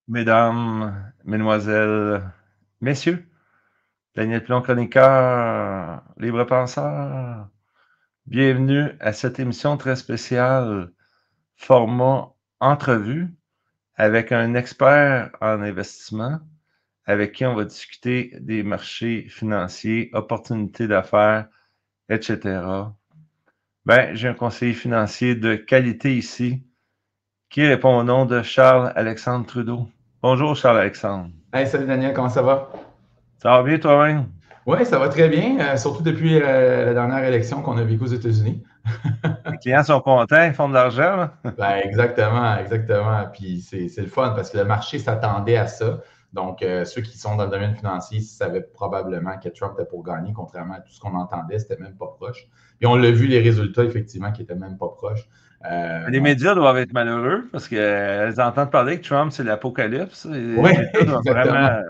Mesdames, Mesdemoiselles, Messieurs, Daniel Pilon, chroniqueur, libre penseur, bienvenue à cette émission très spéciale, format entrevue, avec un expert en investissement, avec qui on va discuter des marchés financiers, opportunités d'affaires, etc. Ben, j'ai un conseiller financier de qualité ici, qui répond au nom de Charles-Alexandre Trudeau. Bonjour Charles-Alexandre. Hey, salut Daniel, comment ça va? Ça va bien toi-même? Oui, ça va très bien, surtout depuis la dernière élection qu'on a vécue aux États-Unis. Les clients sont contents, ils font de l'argent, là. Ben, exactement, exactement. Puis c'est le fun parce que le marché s'attendait à ça. Donc, ceux qui sont dans le domaine financier savaient probablement que Trump était pour gagner, contrairement à tout ce qu'on entendait, c'était même pas proche. Puis on l'a vu, les résultats, effectivement, qui étaient même pas proches. Les Donc, médias doivent être malheureux parce qu'elles entendent parler que Trump, c'est l'apocalypse. oui, Les médias doivent exactement. vraiment.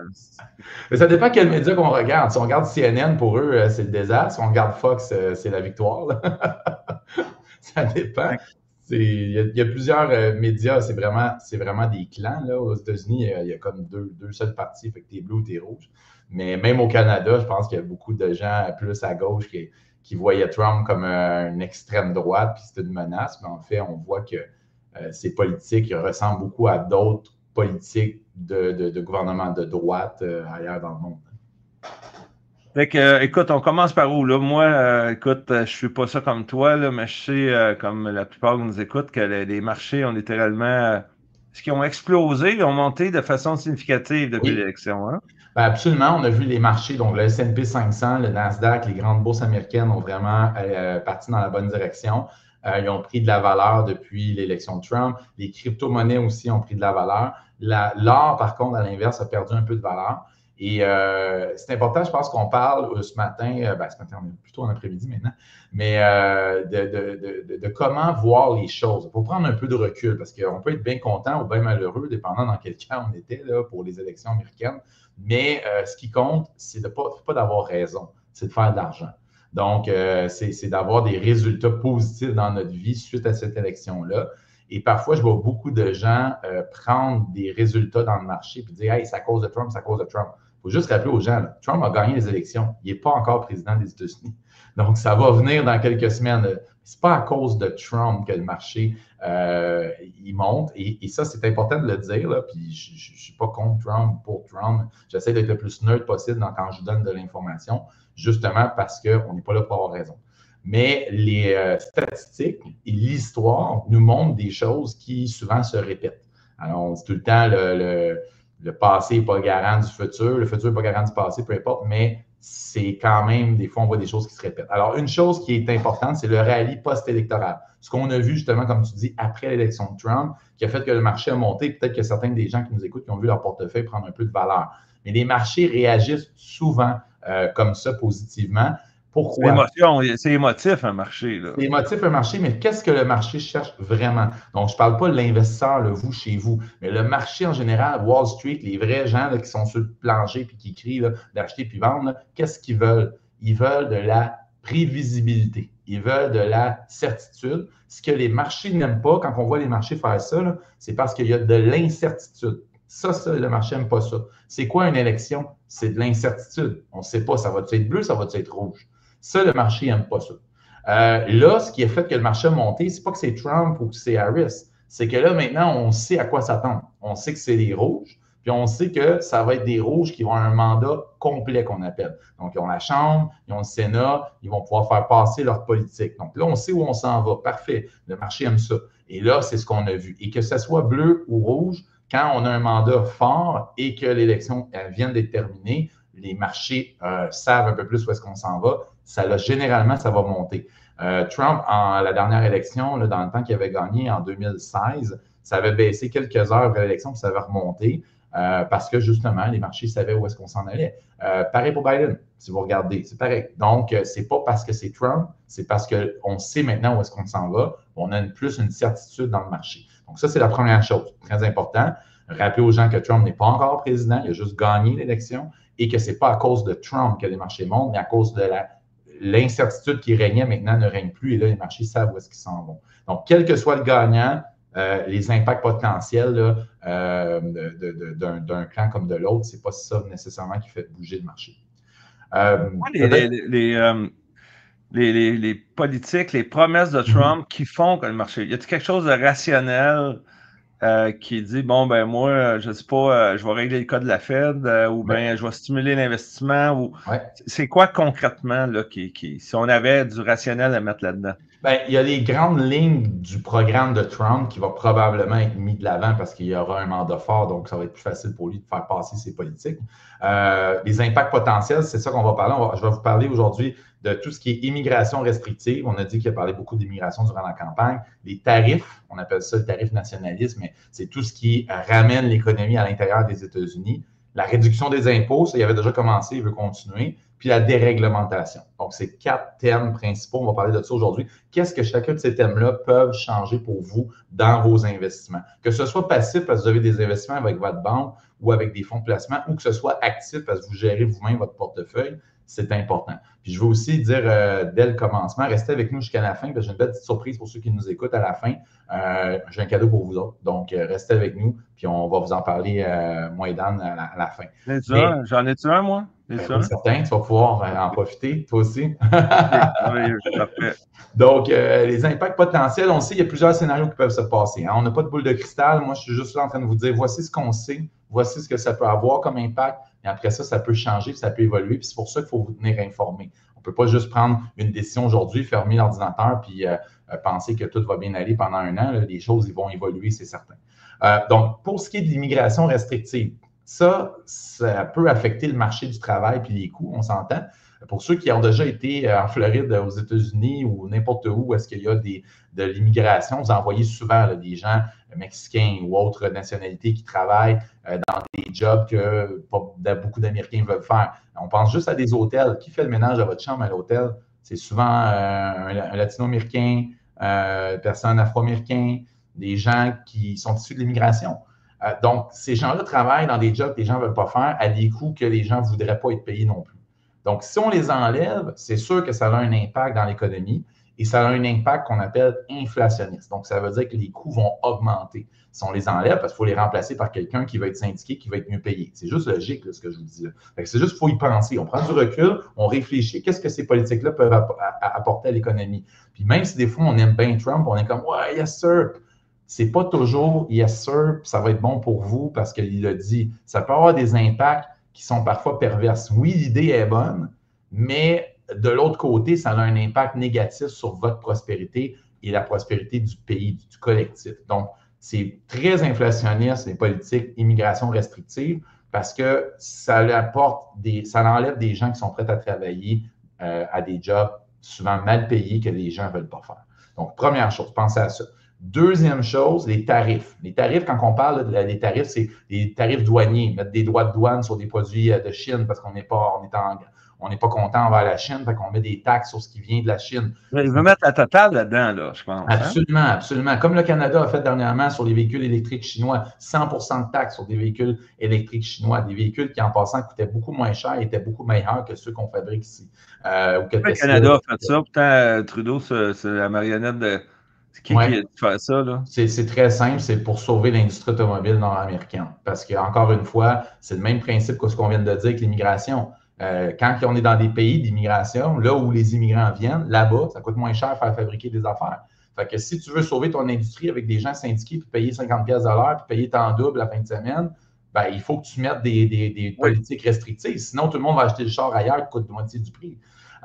Mais ça dépend quel média qu'on regarde. Si on regarde CNN, pour eux, c'est le désastre. Si on regarde Fox, c'est la victoire, là. Ça dépend. Il y a plusieurs médias, c'est vraiment des clans. Là. Aux États-Unis, il y a comme deux seuls partis, fait que t'es bleu ou t'es rouge. Mais même au Canada, je pense qu'il y a beaucoup de gens plus à gauche qui voyaient Trump comme une extrême droite, puis c'était une menace. Mais en fait, on voit que ces politiques ressemblent beaucoup à d'autres politiques de gouvernement de droite ailleurs dans le monde. Fait que, écoute, on commence par où, là? Moi, écoute, je suis pas ça comme toi, là, mais je sais, comme la plupart qui nous écoutent, que les marchés ont littéralement, ce qui ont explosé, ont monté de façon significative depuis Oui, l'élection, hein? ben absolument. On a vu les marchés, donc le S&P 500, le Nasdaq, les grandes bourses américaines ont vraiment parti dans la bonne direction. Ils ont pris de la valeur depuis l'élection de Trump. Les crypto-monnaies aussi ont pris de la valeur. L'or, par contre, à l'inverse, a perdu un peu de valeur. Et c'est important, je pense qu'on parle ce matin, ce matin, on est plutôt en après-midi maintenant, mais de comment voir les choses. Il faut prendre un peu de recul parce qu'on peut être bien content ou bien malheureux, dépendant dans quel cas on était là, pour les élections américaines. Mais ce qui compte, c'est de pas d'avoir raison, c'est de faire de l'argent. Donc, c'est d'avoir des résultats positifs dans notre vie suite à cette élection-là. Et parfois, je vois beaucoup de gens prendre des résultats dans le marché et dire hey, c'est à cause de Trump, c'est à cause de Trump. Il faut juste rappeler aux gens, là, Trump a gagné les élections. Il n'est pas encore président des États-Unis. Donc, ça va venir dans quelques semaines. Ce n'est pas à cause de Trump que le marché il monte. Et ça, c'est important de le dire. Là, puis je ne suis pas contre Trump pour Trump. J'essaie d'être le plus neutre possible quand je donne de l'information, justement parce qu'on n'est pas là pour avoir raison. Mais les statistiques et l'histoire nous montrent des choses qui souvent se répètent. Alors, on dit tout le temps le passé n'est pas garant du futur, le futur n'est pas garant du passé, peu importe, mais c'est quand même, des fois, on voit des choses qui se répètent. Alors, une chose qui est importante, c'est le rallye post-électoral. Ce qu'on a vu, justement, comme tu dis, après l'élection de Trump, qui a fait que le marché a monté. Peut-être que certains des gens qui nous écoutent qui ont vu leur portefeuille prendre un peu de valeur. Mais les marchés réagissent souvent comme ça, positivement. Pourquoi? C'est émotif, un marché, là. C'est émotif un marché, mais qu'est-ce que le marché cherche vraiment? Donc, je ne parle pas de l'investisseur, vous, chez vous, mais le marché en général, Wall Street, les vrais gens là, qui sont sur le plancher puis qui crient d'acheter puis vendre, qu'est-ce qu'ils veulent? Ils veulent de la prévisibilité. Ils veulent de la certitude. Ce que les marchés n'aiment pas, quand on voit les marchés faire ça, c'est parce qu'il y a de l'incertitude. Ça, le marché n'aime pas ça. C'est quoi une élection? C'est de l'incertitude. On ne sait pas, ça va être bleu, ça va être rouge. Ça, le marché n'aime pas ça. Là, ce qui a fait que le marché a monté, c'est pas que c'est Trump ou que c'est Harris. C'est que là, maintenant, on sait à quoi s'attendre. On sait que c'est les rouges, puis on sait que ça va être des rouges qui vont avoir un mandat complet qu'on appelle. Donc, ils ont la Chambre, ils ont le Sénat, ils vont pouvoir faire passer leur politique. Donc là, on sait où on s'en va. Parfait. Le marché aime ça. Et là, c'est ce qu'on a vu. Et que ce soit bleu ou rouge, quand on a un mandat fort et que l'élection vient d'être terminée, les marchés savent un peu plus où est-ce qu'on s'en va. Généralement, ça va monter. Trump, en la dernière élection, là, dans le temps qu'il avait gagné en 2016, ça avait baissé quelques heures après l'élection, puis ça avait remonté parce que justement, les marchés savaient où est-ce qu'on s'en allait. Pareil pour Biden, si vous regardez, c'est pareil. Donc, c'est pas parce que c'est Trump, c'est parce qu'on sait maintenant où est-ce qu'on s'en va. On a plus une certitude dans le marché. Donc, ça, c'est la première chose, très important. Rappeler aux gens que Trump n'est pas encore président, il a juste gagné l'élection et que ce n'est pas à cause de Trump que les marchés montent, mais à cause de l'incertitude qui régnait maintenant ne règne plus et là, les marchés savent où est-ce qu'ils s'en vont. Donc, quel que soit le gagnant, les impacts potentiels là, d'un clan comme de l'autre, ce n'est pas ça nécessairement qui fait bouger le marché. Les politiques, les promesses de Trump qui font que le marché. Y a-t-il quelque chose de rationnel qui dit, bon, ben moi, je ne sais pas, je vais régler le cas de la Fed ou bien je vais stimuler l'investissement ou c'est quoi concrètement là, si on avait du rationnel à mettre là-dedans? Bien, il y a les grandes lignes du programme de Trump qui va probablement être mis de l'avant parce qu'il y aura un mandat fort, donc ça va être plus facile pour lui de faire passer ses politiques. Les impacts potentiels, c'est ça qu'on va parler. Je vais vous parler aujourd'hui de tout ce qui est immigration restrictive. On a dit qu'il a parlé beaucoup d'immigration durant la campagne. Les tarifs, on appelle ça le tarif nationaliste, mais c'est tout ce qui ramène l'économie à l'intérieur des États-Unis. La réduction des impôts, ça, il avait déjà commencé, il veut continuer. Puis la déréglementation. Donc, c'est 4 thèmes principaux. On va parler de ça aujourd'hui. Qu'est-ce que chacun de ces thèmes-là peuvent changer pour vous dans vos investissements? Que ce soit passif parce que vous avez des investissements avec votre banque ou avec des fonds de placement, ou que ce soit actif parce que vous gérez vous-même votre portefeuille, c'est important. Puis je veux aussi dire dès le commencement, restez avec nous jusqu'à la fin, parce que j'ai une petite surprise pour ceux qui nous écoutent à la fin. J'ai un cadeau pour vous autres. Donc, restez avec nous, puis on va vous en parler, moi et Dan, à la fin. J'en ai-tu un, moi? Oui, certain, tu vas pouvoir en profiter, toi aussi. Donc, les impacts potentiels, on sait, il y a plusieurs scénarios qui peuvent se passer. Hein. On n'a pas de boule de cristal. Moi, je suis juste là en train de vous dire, voici ce qu'on sait, voici ce que ça peut avoir comme impact. Et après ça, ça peut changer, ça peut évoluer. Puis c'est pour ça qu'il faut vous tenir informé. On ne peut pas juste prendre une décision aujourd'hui, fermer l'ordinateur, puis penser que tout va bien aller pendant un an. Là, les choses ils vont évoluer, c'est certain. Donc, pour ce qui est de l'immigration restrictive, ça peut affecter le marché du travail puis les coûts, on s'entend. Pour ceux qui ont déjà été en Floride, aux États-Unis ou n'importe où est-ce qu'il y a de l'immigration, vous en voyez souvent là, des gens mexicains ou autres nationalités qui travaillent dans des jobs que beaucoup d'Américains veulent faire. On pense juste à des hôtels. Qui fait le ménage à votre chambre à l'hôtel? C'est souvent un latino-américain, personne afro-américain, des gens qui sont issus de l'immigration. Donc, ces gens-là travaillent dans des jobs que les gens ne veulent pas faire à des coûts que les gens ne voudraient pas être payés non plus. Donc, si on les enlève, c'est sûr que ça a un impact dans l'économie et ça a un impact qu'on appelle inflationniste. Donc, ça veut dire que les coûts vont augmenter. Si on les enlève, parce qu'il faut les remplacer par quelqu'un qui va être syndiqué, qui va être mieux payé. C'est juste logique, là, ce que je vous dis. C'est juste qu'il faut y penser. On prend du recul, on réfléchit. Qu'est-ce que ces politiques-là peuvent apporter à l'économie? Puis même si des fois, on aime bien Trump, on est comme « Ouais, yes, sir », c'est pas toujours « yes, sir », ça va être bon pour vous parce qu'il l'a dit. Ça peut avoir des impacts qui sont parfois perverses. Oui, l'idée est bonne, mais de l'autre côté, ça a un impact négatif sur votre prospérité et la prospérité du pays, du collectif. Donc, c'est très inflationniste, les politiques immigration restrictive, parce que ça enlève des gens qui sont prêts à travailler à des jobs souvent mal payés que les gens ne veulent pas faire. Donc, première chose, pensez à ça. Deuxième chose, les tarifs. Les tarifs, quand on parle des tarifs, c'est les tarifs douaniers, mettre des droits de douane sur des produits de Chine parce qu'on n'est pas content envers la Chine, fait qu'on met des taxes sur ce qui vient de la Chine. Il veut mettre la totale là-dedans, là, je pense. Absolument, hein? Absolument. Comme le Canada a fait dernièrement sur les véhicules électriques chinois, 100% de taxes sur des véhicules électriques chinois, des véhicules qui, en passant, coûtaient beaucoup moins cher et étaient beaucoup meilleurs que ceux qu'on fabrique ici. Le Canada a fait ça, pourtant, Trudeau, c'est la marionnette de... C'est qui a dû faire ça, là? C'est très simple, c'est pour sauver l'industrie automobile nord-américaine. Parce qu'encore une fois, c'est le même principe que ce qu'on vient de dire avec l'immigration. Quand on est dans des pays d'immigration, là où les immigrants viennent, là-bas, ça coûte moins cher de faire fabriquer des affaires. Fait que si tu veux sauver ton industrie avec des gens syndiqués puis payer 50$ de l'heure puis payer tant double la fin de semaine, ben, il faut que tu mettes des politiques restrictives. Sinon, tout le monde va acheter le char ailleurs qui coûte moitié du prix.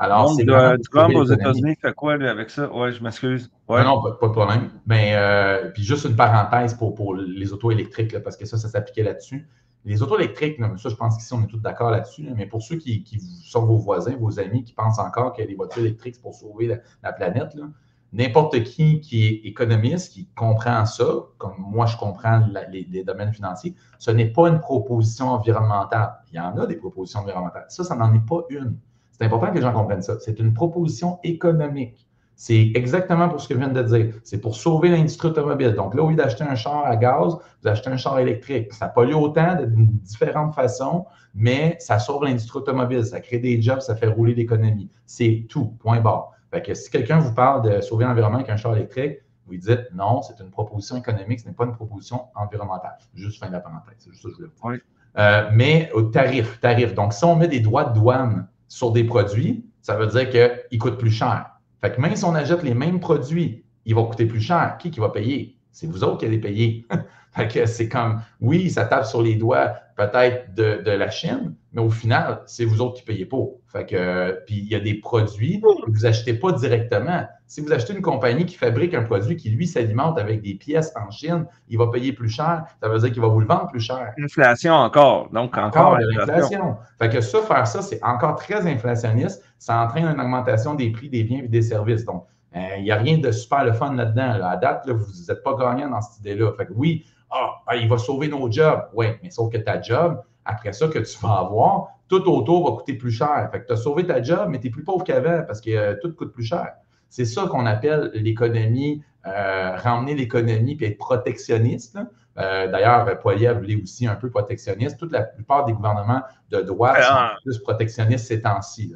Alors, c'est vraiment Trump aux États-Unis fait quoi lui, avec ça? Oui, je m'excuse. Ouais. Non, pas de problème. Mais puis juste une parenthèse pour les autos électriques, là, parce que ça s'appliquait là-dessus. Les autos électriques, là, ça, je pense qu'ici, on est tous d'accord là-dessus, là, mais pour ceux qui sont vos voisins, vos amis, qui pensent encore que les voitures électriques, c'est pour sauver la planète, n'importe qui est économiste, qui comprend ça, comme moi, je comprends les domaines financiers, ce n'est pas une proposition environnementale. Il y en a des propositions environnementales. Ça n'en est pas une. C'est important que les gens comprennent ça. C'est une proposition économique. C'est exactement pour ce que je viens de dire. C'est pour sauver l'industrie automobile. Donc là, au lieu d'acheter un char à gaz, vous achetez un char électrique. Ça pollue autant de différentes façons, mais ça sauve l'industrie automobile. Ça crée des jobs, ça fait rouler l'économie. C'est tout, point barre. Fait que si quelqu'un vous parle de sauver l'environnement avec un char électrique, Vous dites non, c'est une proposition économique, ce n'est pas une proposition environnementale. Juste fin de la parenthèse. C'est juste ça que je voulais vous dire. Oui. Mais au tarif. Donc, si on met des droits de douane sur des produits, ça veut dire qu'ils coûtent plus cher. Fait que même si on achète les mêmes produits, ils vont coûter plus cher. Qui va payer? C'est vous autres qui allez payer. Fait que c'est comme, oui, ça tape sur les doigts peut-être de la Chine, mais au final, c'est vous autres qui payez pour. Fait que, puis il y a des produits que vous achetez pas directement. Si vous achetez une compagnie qui fabrique un produit qui, lui, s'alimente avec des pièces en Chine, il va payer plus cher. Ça veut dire qu'il va vous le vendre plus cher. Inflation encore. Donc, encore de l'inflation. Fait que ça, faire ça, c'est encore très inflationniste. Ça entraîne une augmentation des prix des biens et des services. Donc, il n'y a rien de super le fun là-dedans. Là. À date, là, vous n'êtes pas gagnant dans cette idée-là. Fait que oui, il va sauver nos jobs. Oui, mais sauf que ta job, après ça, que tu vas avoir, tout autour va coûter plus cher. Fait que tu as sauvé ta job, mais tu es plus pauvre qu'avant parce que tout coûte plus cher. C'est ça qu'on appelle l'économie, ramener l'économie puis être protectionniste. D'ailleurs, Poilievre l'est aussi un peu protectionniste. Toute la plupart des gouvernements de droite sont plus protectionnistes ces temps-ci.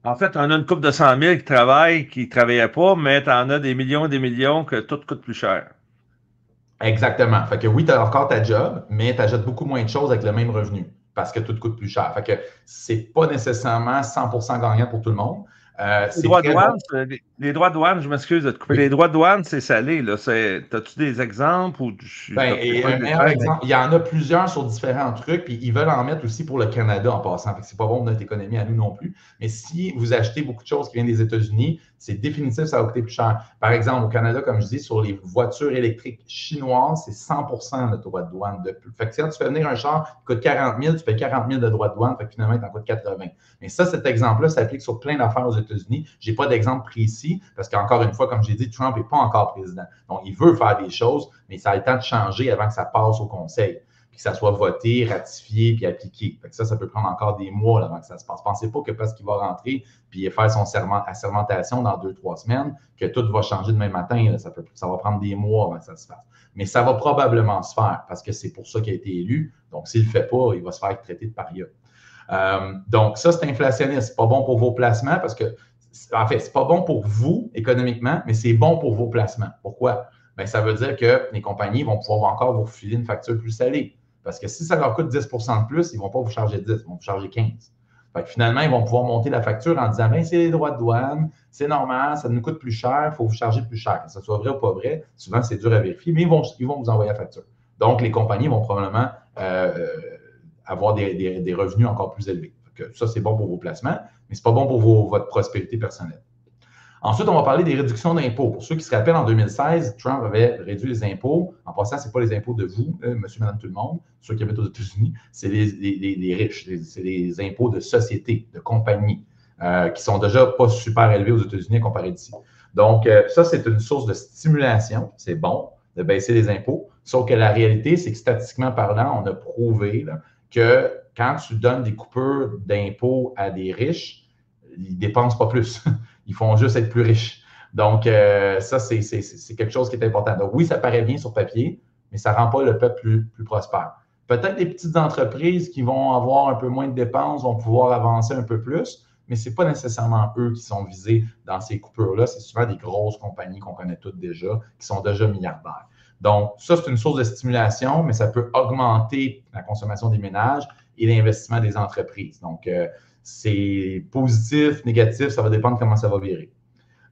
En fait, on a une couple de 100 000 qui travaillent, qui ne travaillaient pas, mais tu en as des millions et des millions que tout coûte plus cher. Exactement. Fait que oui, tu as encore ta job, mais tu achètes beaucoup moins de choses avec le même revenu parce que tout coûte plus cher. Fait que c'est pas nécessairement 100% gagnant pour tout le monde. Les droits de douane, je m'excuse de te couper. Oui. Les droits de douane, c'est salé. As-tu des exemples? Ou un meilleur exemple, il y en a plusieurs sur différents trucs, puis ils veulent en mettre aussi pour le Canada en passant. Fait que c'est pas bon pour notre économie à nous non plus. Mais si vous achetez beaucoup de choses qui viennent des États-Unis, c'est définitif, ça va coûter plus cher. Par exemple, au Canada, comme je dis, sur les voitures électriques chinoises, c'est 100% le droit de douane de plus. Fait que quand tu fais venir un char qui coûte 40 000, tu payes 40 000 de droit de douane, fait que finalement, il t'en coûte 80. Mais ça, cet exemple-là s'applique sur plein d'affaires aux États-Unis. Je n'ai pas d'exemple précis parce qu'encore une fois, comme j'ai dit, Trump n'est pas encore président. Donc, il veut faire des choses, mais ça a le temps de changer avant que ça passe au Conseil, puis que ça soit voté, ratifié, puis appliqué. Fait que ça peut prendre encore des mois avant que ça se passe. Pensez pas que parce qu'il va rentrer puis faire son assermentation dans 2-3 semaines, que tout va changer demain matin. Là, ça va prendre des mois avant que ça se fasse. Mais ça va probablement se faire parce que c'est pour ça qu'il a été élu. Donc, s'il ne le fait pas, il va se faire traiter de paria. Donc, ça, c'est inflationniste. C'est pas bon pour vos placements parce que, en fait, c'est pas bon pour vous économiquement, mais c'est bon pour vos placements. Pourquoi? Bien, ça veut dire que les compagnies vont pouvoir encore vous filer une facture plus salée. Parce que si ça leur coûte 10 de plus, ils ne vont pas vous charger 10, ils vont vous charger 15. Fait que finalement, ils vont pouvoir monter la facture en disant, bien, c'est les droits de douane, c'est normal, ça nous coûte plus cher, il faut vous charger plus cher. Que ce soit vrai ou pas vrai, souvent, c'est dur à vérifier, mais ils vont vous envoyer la facture. Donc, les compagnies vont probablement avoir des revenus encore plus élevés. Que ça, c'est bon pour vos placements, mais ce n'est pas bon pour votre prospérité personnelle. Ensuite, on va parler des réductions d'impôts. Pour ceux qui se rappellent, en 2016, Trump avait réduit les impôts. En passant, ce n'est pas les impôts de vous, monsieur, madame, tout le monde, ceux qui habitent aux États-Unis, c'est les riches, c'est les impôts de société, de compagnie, qui sont déjà pas super élevés aux États-Unis comparé d'ici. Donc, ça, c'est une source de stimulation. C'est bon de baisser les impôts. Sauf que la réalité, c'est que statistiquement parlant, on a prouvé là, que quand tu donnes des coupures d'impôts à des riches, ils ne dépensent pas plus. Ils font juste être plus riches. Donc, ça, c'est quelque chose qui est important. Donc, oui, ça paraît bien sur papier, mais ça ne rend pas le peuple plus prospère. Peut-être les petites entreprises qui vont avoir un peu moins de dépenses vont pouvoir avancer un peu plus, mais ce n'est pas nécessairement eux qui sont visés dans ces coupures-là. C'est souvent des grosses compagnies qu'on connaît toutes déjà, qui sont déjà milliardaires. Donc, ça, c'est une source de stimulation, mais ça peut augmenter la consommation des ménages et l'investissement des entreprises. Donc, c'est positif, négatif, ça va dépendre comment ça va virer.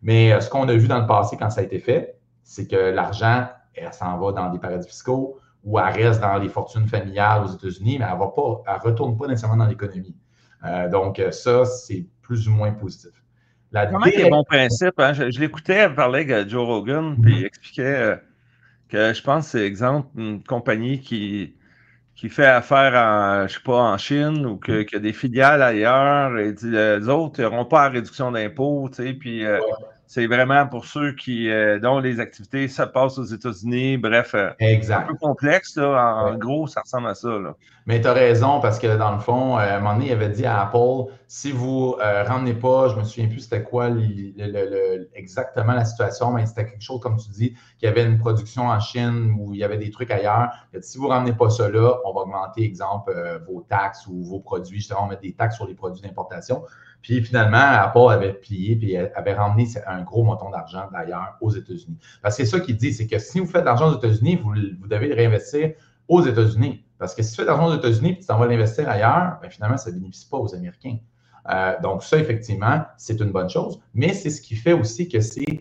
Mais ce qu'on a vu dans le passé quand ça a été fait, c'est que l'argent, elle s'en va dans des paradis fiscaux ou elle reste dans les fortunes familiales aux États-Unis, mais elle ne retourne pas nécessairement dans l'économie. Donc, ça, c'est plus ou moins positif. Comment c'est bon principe? Hein? Je l'écoutais parler avec Joe Rogan, puis il expliquait que je pense, c'est exemple, une compagnie qui fait affaire en, je sais pas, en Chine ou qui a des filiales ailleurs, et dit, les autres n'auront pas la réduction d'impôts, tu sais, puis c'est vraiment pour ceux dont les activités se passent aux États-Unis, bref, exact. Un peu complexe, là, en gros, ça ressemble à ça. Là. Mais tu as raison, parce que dans le fond, à un moment donné, il avait dit à Apple, Si vous ne ramenez pas, je ne me souviens plus c'était quoi exactement la situation, mais c'était quelque chose, comme tu dis, qu'il y avait une production en Chine ou il y avait des trucs ailleurs. Si vous ne ramenez pas ça là, on va augmenter, exemple, vos taxes ou vos produits. Justement, on va mettre des taxes sur les produits d'importation. Puis finalement, Apple avait plié et avait ramené un gros montant d'argent d'ailleurs aux États-Unis. Parce que c'est ça qu'il dit, c'est que si vous faites de l'argent aux États-Unis, vous devez le réinvestir aux États-Unis. Parce que si tu fais de l'argent aux États-Unis et tu t'en vas l'investir ailleurs, bien, finalement, ça ne bénéficie pas aux Américains. Donc, ça, effectivement, c'est une bonne chose, mais c'est ce qui fait aussi que c'est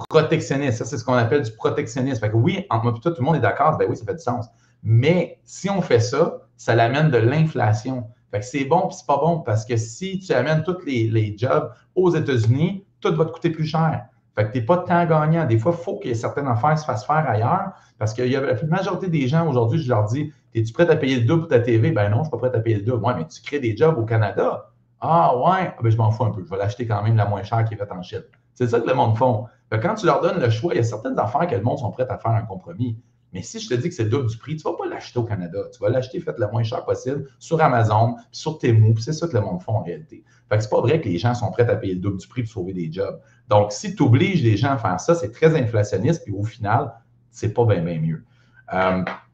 protectionniste. Ça, c'est ce qu'on appelle du protectionnisme. Fait que oui, entre moi et toi, tout le monde est d'accord, ben oui, ça fait du sens. Mais si on fait ça, ça l'amène de l'inflation. Fait que c'est bon puis c'est pas bon parce que si tu amènes tous les jobs aux États-Unis, tout va te coûter plus cher. Fait que tu n'es pas tant gagnant. Des fois, il faut que certaines affaires se fassent faire ailleurs parce que la majorité des gens aujourd'hui, je leur dis, es-tu prêt à payer le double pour ta TV? Ben non, je ne suis pas prêt à payer le double. Ouais, mais tu crées des jobs au Canada. Ah ouais, ben, je m'en fous un peu. Je vais l'acheter quand même la moins chère qui est faite en Chine. C'est ça que le monde font. Quand tu leur donnes le choix, il y a certaines affaires que le monde sont prêts à faire un compromis. Mais si je te dis que c'est le double du prix, tu ne vas pas l'acheter au Canada. Tu vas l'acheter fait le moins cher possible sur Amazon, puis sur Temu, puis c'est ça que le monde fait en réalité. Fait que c'est pas vrai que les gens sont prêts à payer le double du prix pour sauver des jobs. Donc, si tu obliges les gens à faire ça, c'est très inflationniste, puis au final, c'est pas bien mieux.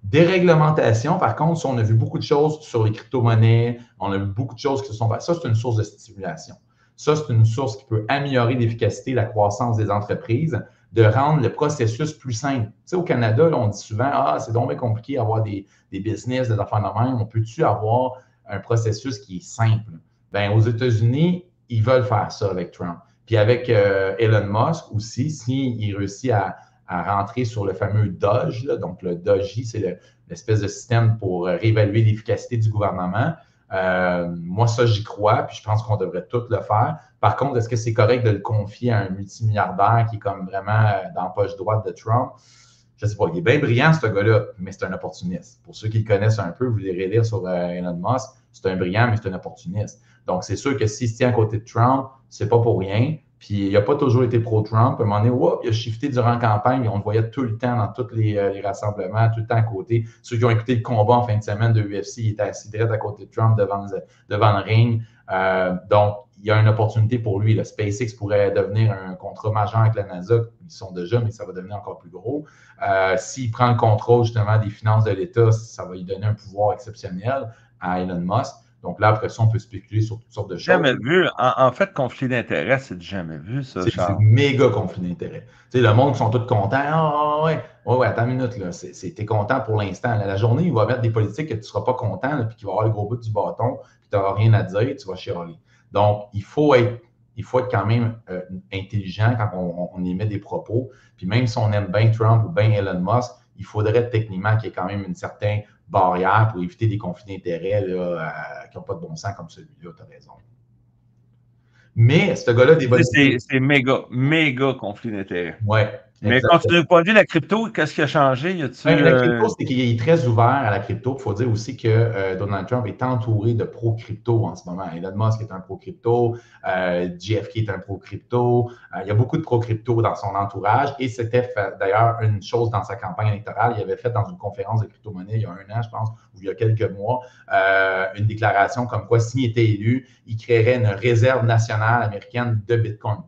Déréglementation, par contre, on a vu beaucoup de choses sur les crypto-monnaies, on a vu beaucoup de choses qui se sont passées. Ça, c'est une source de stimulation. Ça, c'est une source qui peut améliorer l'efficacité, la croissance des entreprises, de rendre le processus plus simple. Tu sais, au Canada, là, on dit souvent, c'est donc bien compliqué d'avoir des business, des affaires de même. On peut-tu avoir un processus qui est simple? Bien, aux États-Unis, ils veulent faire ça avec Trump. Puis avec Elon Musk aussi, s'il réussit à rentrer sur le fameux Doge, là, donc le Doji, c'est l'espèce de système pour réévaluer l'efficacité du gouvernement. Moi, ça, j'y crois, puis je pense qu'on devrait tout le faire. Par contre, est-ce que c'est correct de le confier à un multimilliardaire qui est comme vraiment dans la poche droite de Trump? Je ne sais pas, il est bien brillant, ce gars-là, mais c'est un opportuniste. Pour ceux qui le connaissent un peu, vous irez lire sur Elon Musk, c'est un brillant, mais c'est un opportuniste. Donc, c'est sûr que s'il se tient à côté de Trump, c'est pas pour rien. Puis, il n'a pas toujours été pro-Trump. À un moment donné, il a shifté durant la campagne. On le voyait tout le temps dans tous les rassemblements, tout le temps à côté. Ceux qui ont écouté le combat en fin de semaine de UFC, il était assis direct à côté de Trump devant le ring. Donc, il y a une opportunité pour lui. Le SpaceX pourrait devenir un contrat majeur avec la NASA. Ils sont déjà, mais ça va devenir encore plus gros. S'il prend le contrôle justement des finances de l'État, ça va lui donner un pouvoir exceptionnel à Elon Musk. Donc là, après ça, on peut spéculer sur toutes sortes de choses. Jamais vu. En fait, conflit d'intérêt, c'est jamais vu, ça, Charles. C'est méga conflit d'intérêt. Tu sais, le monde, ils sont tous contents. Ah, ouais, attends une minute, là. T'es content pour l'instant. La journée, il va mettre des politiques que tu ne seras pas content, puis qu'il va avoir le gros bout du bâton, puis tu n'auras rien à dire, tu vas chialer. Donc, il faut être quand même intelligent quand on émet des propos. Puis même si on aime bien Trump ou bien Elon Musk, il faudrait techniquement qu'il y ait quand même une certaine barrière pour éviter des conflits d'intérêts qui n'ont pas de bon sens comme celui-là, tu as raison. Mais ce gars-là, des bonnes idées. C'est méga conflit d'intérêt. Ouais. Mais quand tu n'as pas vu la crypto, qu'est-ce qui a changé? La crypto, c'est qu'il est très ouvert à la crypto. Il faut dire aussi que Donald Trump est entouré de pro-crypto en ce moment. Elon Musk est un pro-crypto, JFK est un pro-crypto. Il y a beaucoup de pro-crypto dans son entourage et c'était d'ailleurs une chose dans sa campagne électorale. Il avait fait dans une conférence de crypto-monnaie il y a 1 an, je pense, ou il y a quelques mois, une déclaration comme quoi s'il était élu, il créerait une réserve nationale américaine de Bitcoin.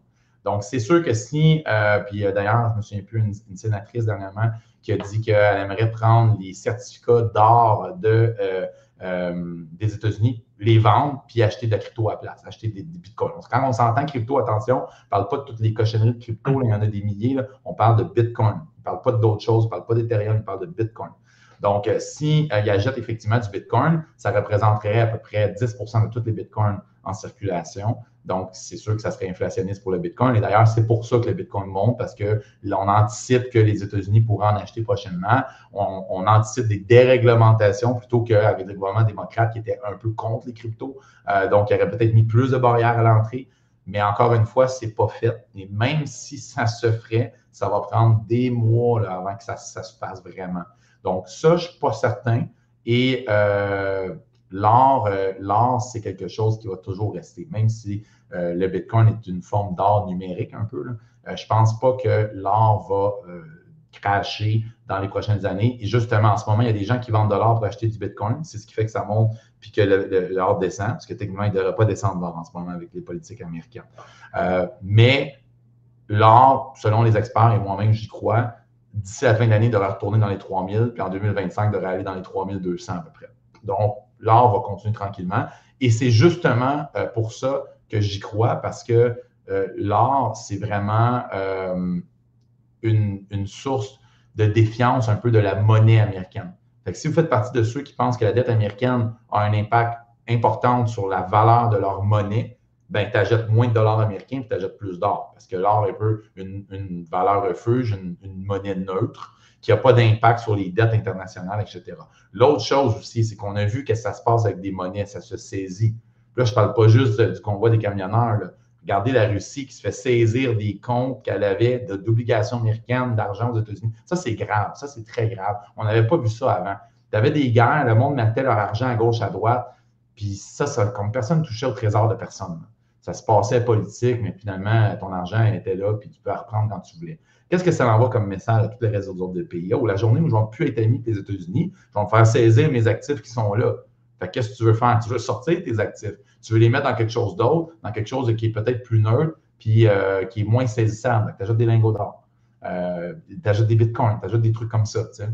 Donc, c'est sûr que si, puis d'ailleurs, je me souviens plus, une sénatrice dernièrement qui a dit qu'elle aimerait prendre les certificats d'or des États-Unis, les vendre, puis acheter de la crypto à la place, acheter des bitcoins. Quand on s'entend crypto, attention, on ne parle pas de toutes les cochonneries de crypto, là, il y en a des milliers, là, on parle de bitcoin. On ne parle pas d'autres choses, on ne parle pas d'Ethereum, on parle de bitcoin. Donc, si il achète effectivement du bitcoin, ça représenterait à peu près 10 de tous les bitcoins en circulation. Donc, c'est sûr que ça serait inflationniste pour le Bitcoin. Et d'ailleurs, c'est pour ça que le Bitcoin monte, parce que là, on anticipe que les États-Unis pourraient en acheter prochainement. On anticipe des déréglementations plutôt qu'avec le gouvernement démocrate qui était un peu contre les cryptos. Donc, il aurait peut-être mis plus de barrières à l'entrée. Mais encore une fois, ce n'est pas fait. Et même si ça se ferait, ça va prendre des mois là, avant que ça se fasse vraiment. Donc, ça, je ne suis pas certain. Et l'or, c'est quelque chose qui va toujours rester, même si le Bitcoin est une forme d'or numérique un peu. Je ne pense pas que l'or va crasher dans les prochaines années. Et justement, en ce moment, il y a des gens qui vendent de l'or pour acheter du Bitcoin. C'est ce qui fait que ça monte puis que l'or descend, parce que techniquement, il ne devrait pas descendre l'or en ce moment avec les politiques américaines. Mais l'or, selon les experts et moi-même, j'y crois, d'ici la fin de l'année, devrait retourner dans les 3000, puis en 2025, devrait aller dans les 3200 à peu près. Donc, l'or va continuer tranquillement. Et c'est justement pour ça que j'y crois, parce que l'or, c'est vraiment une source de défiance un peu de la monnaie américaine. Fait que si vous faites partie de ceux qui pensent que la dette américaine a un impact important sur la valeur de leur monnaie, ben, tu achètes moins de dollars américains et tu achètes plus d'or. Parce que l'or est un peu une valeur refuge, une monnaie neutre qui n'a pas d'impact sur les dettes internationales, etc. L'autre chose aussi, c'est qu'on a vu que ça se passe avec des monnaies, ça se saisit. Là, je ne parle pas juste du convoi des camionneurs. Là. Regardez la Russie qui se fait saisir des comptes qu'elle avait d'obligations américaines, d'argent aux États-Unis. Ça, c'est grave. Ça, c'est très grave. On n'avait pas vu ça avant. Tu avais des guerres, le monde mettait leur argent à gauche, à droite, puis ça comme personne ne touchait au trésor de personne. Ça se passait politique, mais finalement, ton argent était là, puis tu peux reprendre quand tu voulais. Qu'est-ce que ça m'envoie comme message à tous les réseaux d'autres pays? Oh, la journée où je ne vais plus être ami avec les États-Unis, je vais me faire saisir mes actifs qui sont là. Fait qu'est-ce que tu veux faire? Tu veux sortir tes actifs. Tu veux les mettre dans quelque chose d'autre, dans quelque chose qui est peut-être plus neutre, puis qui est moins saisissable. Tu achètes des lingots d'or, tu achètes des bitcoins, tu achètes des trucs comme ça. Tu sais.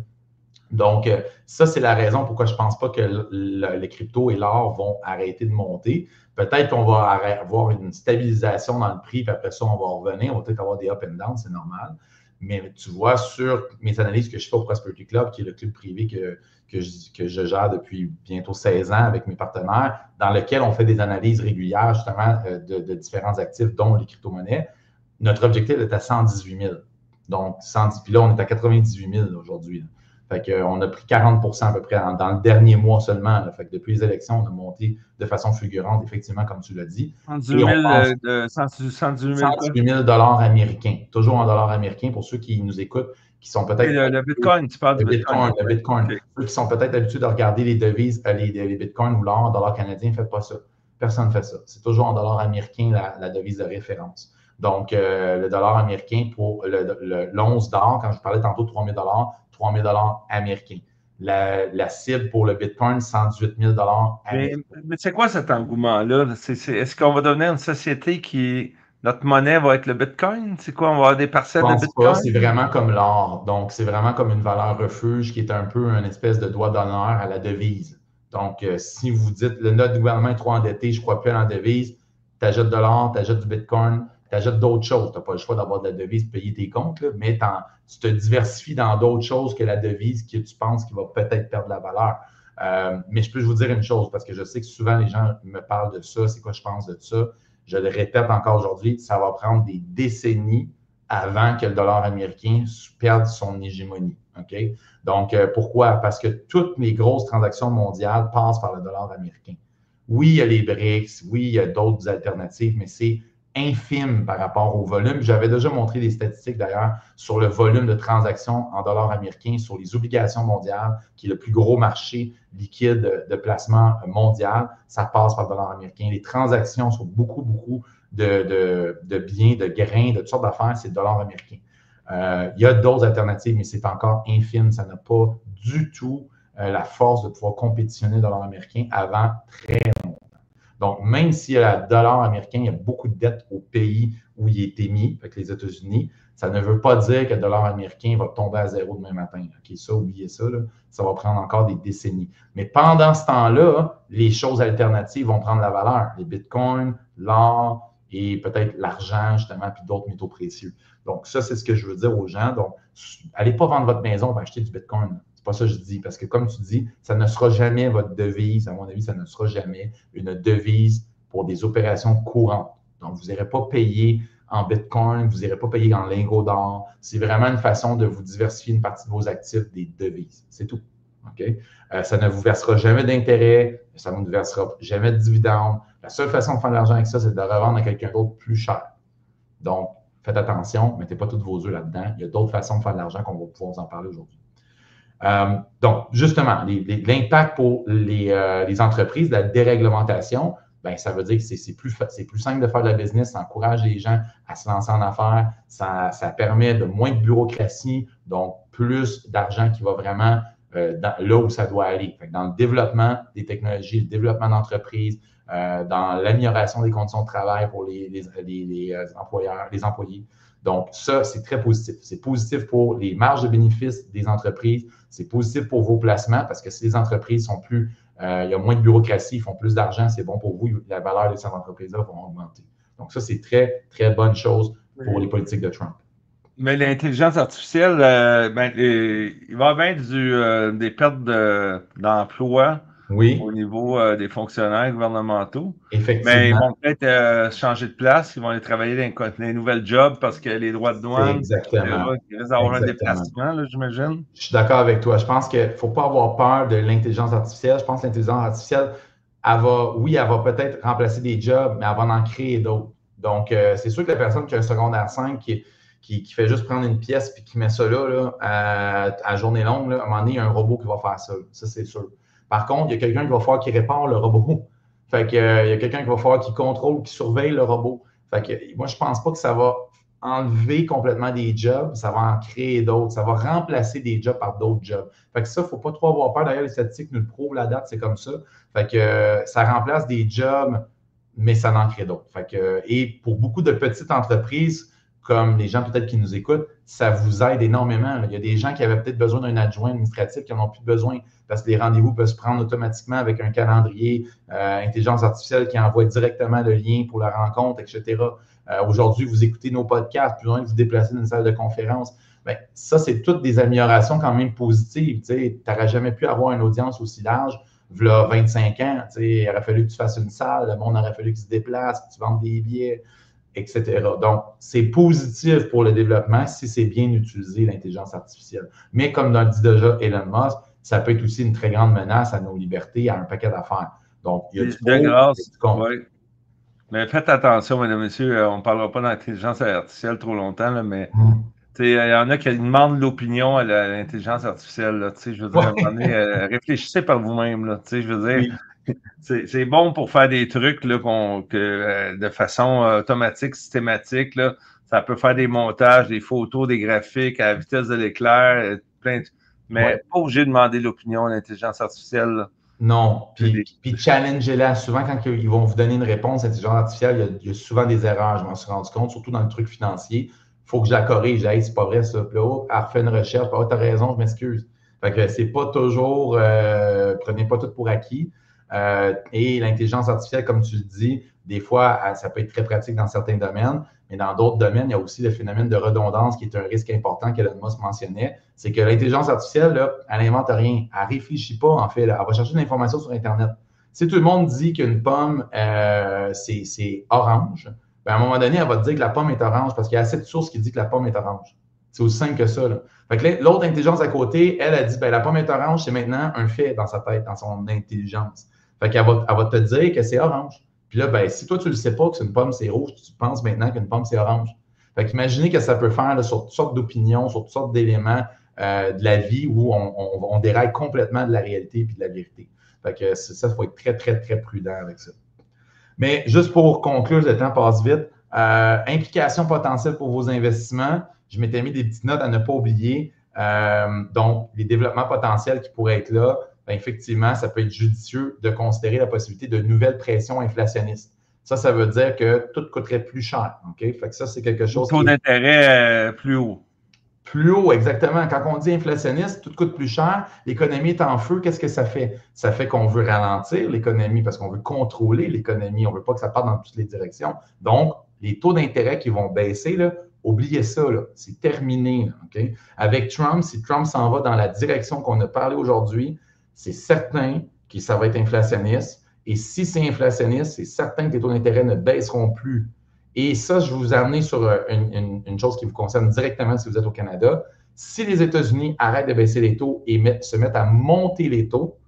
Donc, ça, c'est la raison pourquoi je ne pense pas que les cryptos et l'or vont arrêter de monter. Peut-être qu'on va avoir une stabilisation dans le prix, puis après ça, on va revenir. On va peut-être avoir des up and down, c'est normal. Mais tu vois, sur mes analyses que je fais au Prosperity Club, qui est le club privé que je gère depuis bientôt 16 ans avec mes partenaires, dans lequel on fait des analyses régulières, justement, de différents actifs, dont les crypto-monnaies, notre objectif est à 118 000. Donc, 110, puis là, on est à 98 000 aujourd'hui. Fait qu'on a pris 40 à peu près dans le dernier mois seulement. Là. Fait que depuis les élections, on a monté de façon fulgurante, effectivement, comme tu l'as dit. 118 000, 118 000 dollars américains. Toujours en dollars américains pour ceux qui nous écoutent, qui sont peut-être... Le Bitcoin, tu parles du Bitcoin. Le Bitcoin. Okay. Ceux qui sont peut-être habitués de regarder les devises, les Bitcoins ou l'or en dollars canadiens, ne faites pas ça. Personne ne fait ça. C'est toujours en dollars américains la devise de référence. Donc, le dollar américain pour l'once d'or, quand je parlais tantôt de 3 000 $, américains. La cible pour le Bitcoin, 118 000 américains. Mais c'est quoi cet engouement-là? Est-ce qu'on va devenir une société qui... Notre monnaie va être le Bitcoin? C'est quoi? On va avoir des parcelles de Bitcoin? C'est vraiment comme l'or. Donc, c'est vraiment comme une valeur refuge qui est un peu une espèce de droit d'honneur à la devise. Donc, si vous dites, notre gouvernement est trop endetté, je ne crois plus à la devise, tu achètes de l'or, tu achètes du Bitcoin, tu achètes d'autres choses. Tu n'as pas le choix d'avoir de la devise pour payer tes comptes, là, mais tu te diversifies dans d'autres choses que la devise que tu penses qui va peut-être perdre la valeur. Mais je peux vous dire une chose, parce que je sais que souvent les gens me parlent de ça, c'est quoi je pense de ça. Je le répète encore aujourd'hui, ça va prendre des décennies avant que le dollar américain perde son hégémonie. Okay? Donc, pourquoi? Parce que toutes les grosses transactions mondiales passent par le dollar américain. Oui, il y a les BRICS, oui, il y a d'autres alternatives, mais c'est infime par rapport au volume. J'avais déjà montré des statistiques d'ailleurs sur le volume de transactions en dollars américains sur les obligations mondiales, qui est le plus gros marché liquide de placement mondial. Ça passe par le dollar américain. Les transactions sur beaucoup de biens, de grains, de toutes sortes d'affaires, c'est le dollar américain. Il y a d'autres alternatives, mais c'est encore infime. Ça n'a pas du tout la force de pouvoir compétitionner le dollar américain avant très longtemps. Donc, même s'il y a le dollar américain, il y a beaucoup de dettes au pays où il est émis, avec les États-Unis, ça ne veut pas dire que le dollar américain va tomber à zéro demain matin. OK, ça, oubliez ça, là. Ça va prendre encore des décennies. Mais pendant ce temps-là, les choses alternatives vont prendre la valeur. Les bitcoins, l'or et peut-être l'argent, justement, puis d'autres métaux précieux. Donc, ça, c'est ce que je veux dire aux gens. Donc, allez pas vendre votre maison pour acheter du bitcoin. C'est pas ça que je dis, parce que comme tu dis, ça ne sera jamais votre devise. À mon avis, ça ne sera jamais une devise pour des opérations courantes. Donc, vous n'irez pas payer en bitcoin, vous n'irez pas payer en lingots d'or. C'est vraiment une façon de vous diversifier une partie de vos actifs des devises. C'est tout. Okay? Ça ne vous versera jamais d'intérêt, ça ne vous versera jamais de dividendes. La seule façon de faire de l'argent avec ça, c'est de le revendre à quelqu'un d'autre plus cher. Donc, faites attention, ne mettez pas tous vos œufs là-dedans. Il y a d'autres façons de faire de l'argent qu'on va pouvoir vous en parler aujourd'hui. Donc, justement, l'impact pour les entreprises, la déréglementation, ben, ça veut dire que c'est plus simple de faire de la business, ça encourage les gens à se lancer en affaires, ça permet de moins de bureaucratie, donc plus d'argent qui va vraiment là où ça doit aller. Fait que dans le développement des technologies, le développement d'entreprises, dans l'amélioration des conditions de travail pour les employeurs, les employés. Donc, ça, c'est très positif. C'est positif pour les marges de bénéfices des entreprises. C'est positif pour vos placements parce que si les entreprises sont plus, il y a moins de bureaucratie, ils font plus d'argent, c'est bon pour vous. La valeur de ces entreprises-là va augmenter. Donc, ça, c'est très, très bonne chose pour les politiques de Trump. Mais l'intelligence artificielle, il va y avoir des pertes d'emploi Oui, au niveau des fonctionnaires gouvernementaux. Mais ils effectivement. vont peut-être changer de place, ils vont aller travailler dans les nouvelles jobs parce que les droits de douane, etc., Exactement. il risque d'avoir un Exactement. déplacement, là, j'imagine. Je suis d'accord avec toi. Je pense qu'il ne faut pas avoir peur de l'intelligence artificielle. Je pense que l'intelligence artificielle, elle va peut-être remplacer des jobs, mais elle va en créer d'autres. Donc, c'est sûr que la personne qui a un secondaire 5 qui fait juste prendre une pièce et qui met ça là, à journée longue, là, à un moment donné, il y a un robot qui va faire ça. Ça, c'est sûr. Par contre, il y a quelqu'un qui va falloir qui répare le robot. Fait que, il y a quelqu'un qui va falloir qui contrôle, qui surveille le robot. Fait que, moi, je ne pense pas que ça va enlever complètement des jobs, ça va en créer d'autres, ça va remplacer des jobs par d'autres jobs. Fait que ça, il ne faut pas trop avoir peur. D'ailleurs, les statistiques nous le prouvent, la date, c'est comme ça. Fait que ça remplace des jobs, mais ça en crée d'autres. Fait que, et pour beaucoup de petites entreprises, comme les gens peut-être qui nous écoutent, ça vous aide énormément. Il y a des gens qui avaient peut-être besoin d'un adjoint administratif qui n'en ont plus besoin parce que les rendez-vous peuvent se prendre automatiquement avec un calendrier, intelligence artificielle qui envoie directement le lien pour la rencontre, etc. Aujourd'hui, vous écoutez nos podcasts, plus loin de vous déplacer dans une salle de conférence. Bien, ça, c'est toutes des améliorations quand même positives. Tu n'aurais jamais pu avoir une audience aussi large. V'là 25 ans, il aurait fallu que tu fasses une salle, le monde aurait fallu qu'il se déplace, que tu vendes des billets, etc. Donc, c'est positif pour le développement si c'est bien utilisé, l'intelligence artificielle. Mais comme le dit déjà Elon Musk, ça peut être aussi une très grande menace à nos libertés, à un paquet d'affaires. Donc, il y a du De pour, il y a grâce, du contre. oui. Mais faites attention, mesdames et messieurs, on ne parlera pas d'intelligence artificielle trop longtemps, là, mais il y en a qui demandent l'opinion à l'intelligence artificielle. Là, je veux dire, à un moment donné, réfléchissez par vous-même. Là, je veux dire, Oui. c'est bon pour faire des trucs là, de façon automatique, systématique. Là, ça peut faire des montages, des photos, des graphiques à la vitesse de l'éclair, mais Ouais. pas obligé de demander l'opinion à l'intelligence artificielle. Là. Non, Des... puis challengez-la. Souvent, quand ils vont vous donner une réponse intelligence artificielle, il y a souvent des erreurs. Je m'en suis rendu compte, surtout dans le truc financier. Il faut que je la corrige. Hey, c'est pas vrai ça. Puis là, elle refait une recherche. Oh, tu as raison, je m'excuse. Fait que c'est pas toujours, prenez pas tout pour acquis. Et l'intelligence artificielle, comme tu le dis, des fois, ça peut être très pratique dans certains domaines, mais dans d'autres domaines, il y a aussi le phénomène de redondance qui est un risque important qu'Elon Musk mentionnait. C'est que l'intelligence artificielle, là, elle n'invente rien. Elle ne réfléchit pas, en fait. Là. Elle va chercher de l'information sur Internet. Si tout le monde dit qu'une pomme, c'est orange, bien, à un moment donné, elle va te dire que la pomme est orange parce qu'il y a assez de sources qui disent que la pomme est orange. C'est aussi simple que ça. Là. Fait que l'autre intelligence à côté, elle a dit ben, la pomme est orange, c'est maintenant un fait dans sa tête, dans son intelligence. Fait qu'elle va te dire que c'est orange. Puis là, ben, si toi, tu ne le sais pas que c'est une pomme, c'est rouge, tu penses maintenant qu'une pomme, c'est orange. Fait qu'imaginez que ça peut faire là, sur toutes sortes d'opinions, sur toutes sortes d'éléments de la vie où on déraille complètement de la réalité et de la vérité. Fait que ça, il faut être très, très, très prudent avec ça. Mais juste pour conclure, le temps passe vite. Implication potentielle pour vos investissements. Je m'étais mis des petites notes à ne pas oublier. Donc, les développements potentiels qui pourraient être là, bien, effectivement, ça peut être judicieux de considérer la possibilité de nouvelles pressions inflationnistes. Ça veut dire que tout coûterait plus cher. Okay? Fait que ça, c'est quelque chose taux d'intérêt plus haut. Plus haut, exactement. Quand on dit inflationniste, tout coûte plus cher, l'économie est en feu, qu'est-ce que ça fait? Ça fait qu'on veut ralentir l'économie parce qu'on veut contrôler l'économie. On ne veut pas que ça parte dans toutes les directions. Donc, les taux d'intérêt qui vont baisser, là, oubliez ça, c'est terminé. Là, okay? Avec Trump, si Trump s'en va dans la direction qu'on a parlé aujourd'hui, c'est certain que ça va être inflationniste. Et si c'est inflationniste, c'est certain que les taux d'intérêt ne baisseront plus. Et ça, je vais vous amener sur une chose qui vous concerne directement si vous êtes au Canada. Si les États-Unis arrêtent de baisser les taux et se mettent à monter les taux,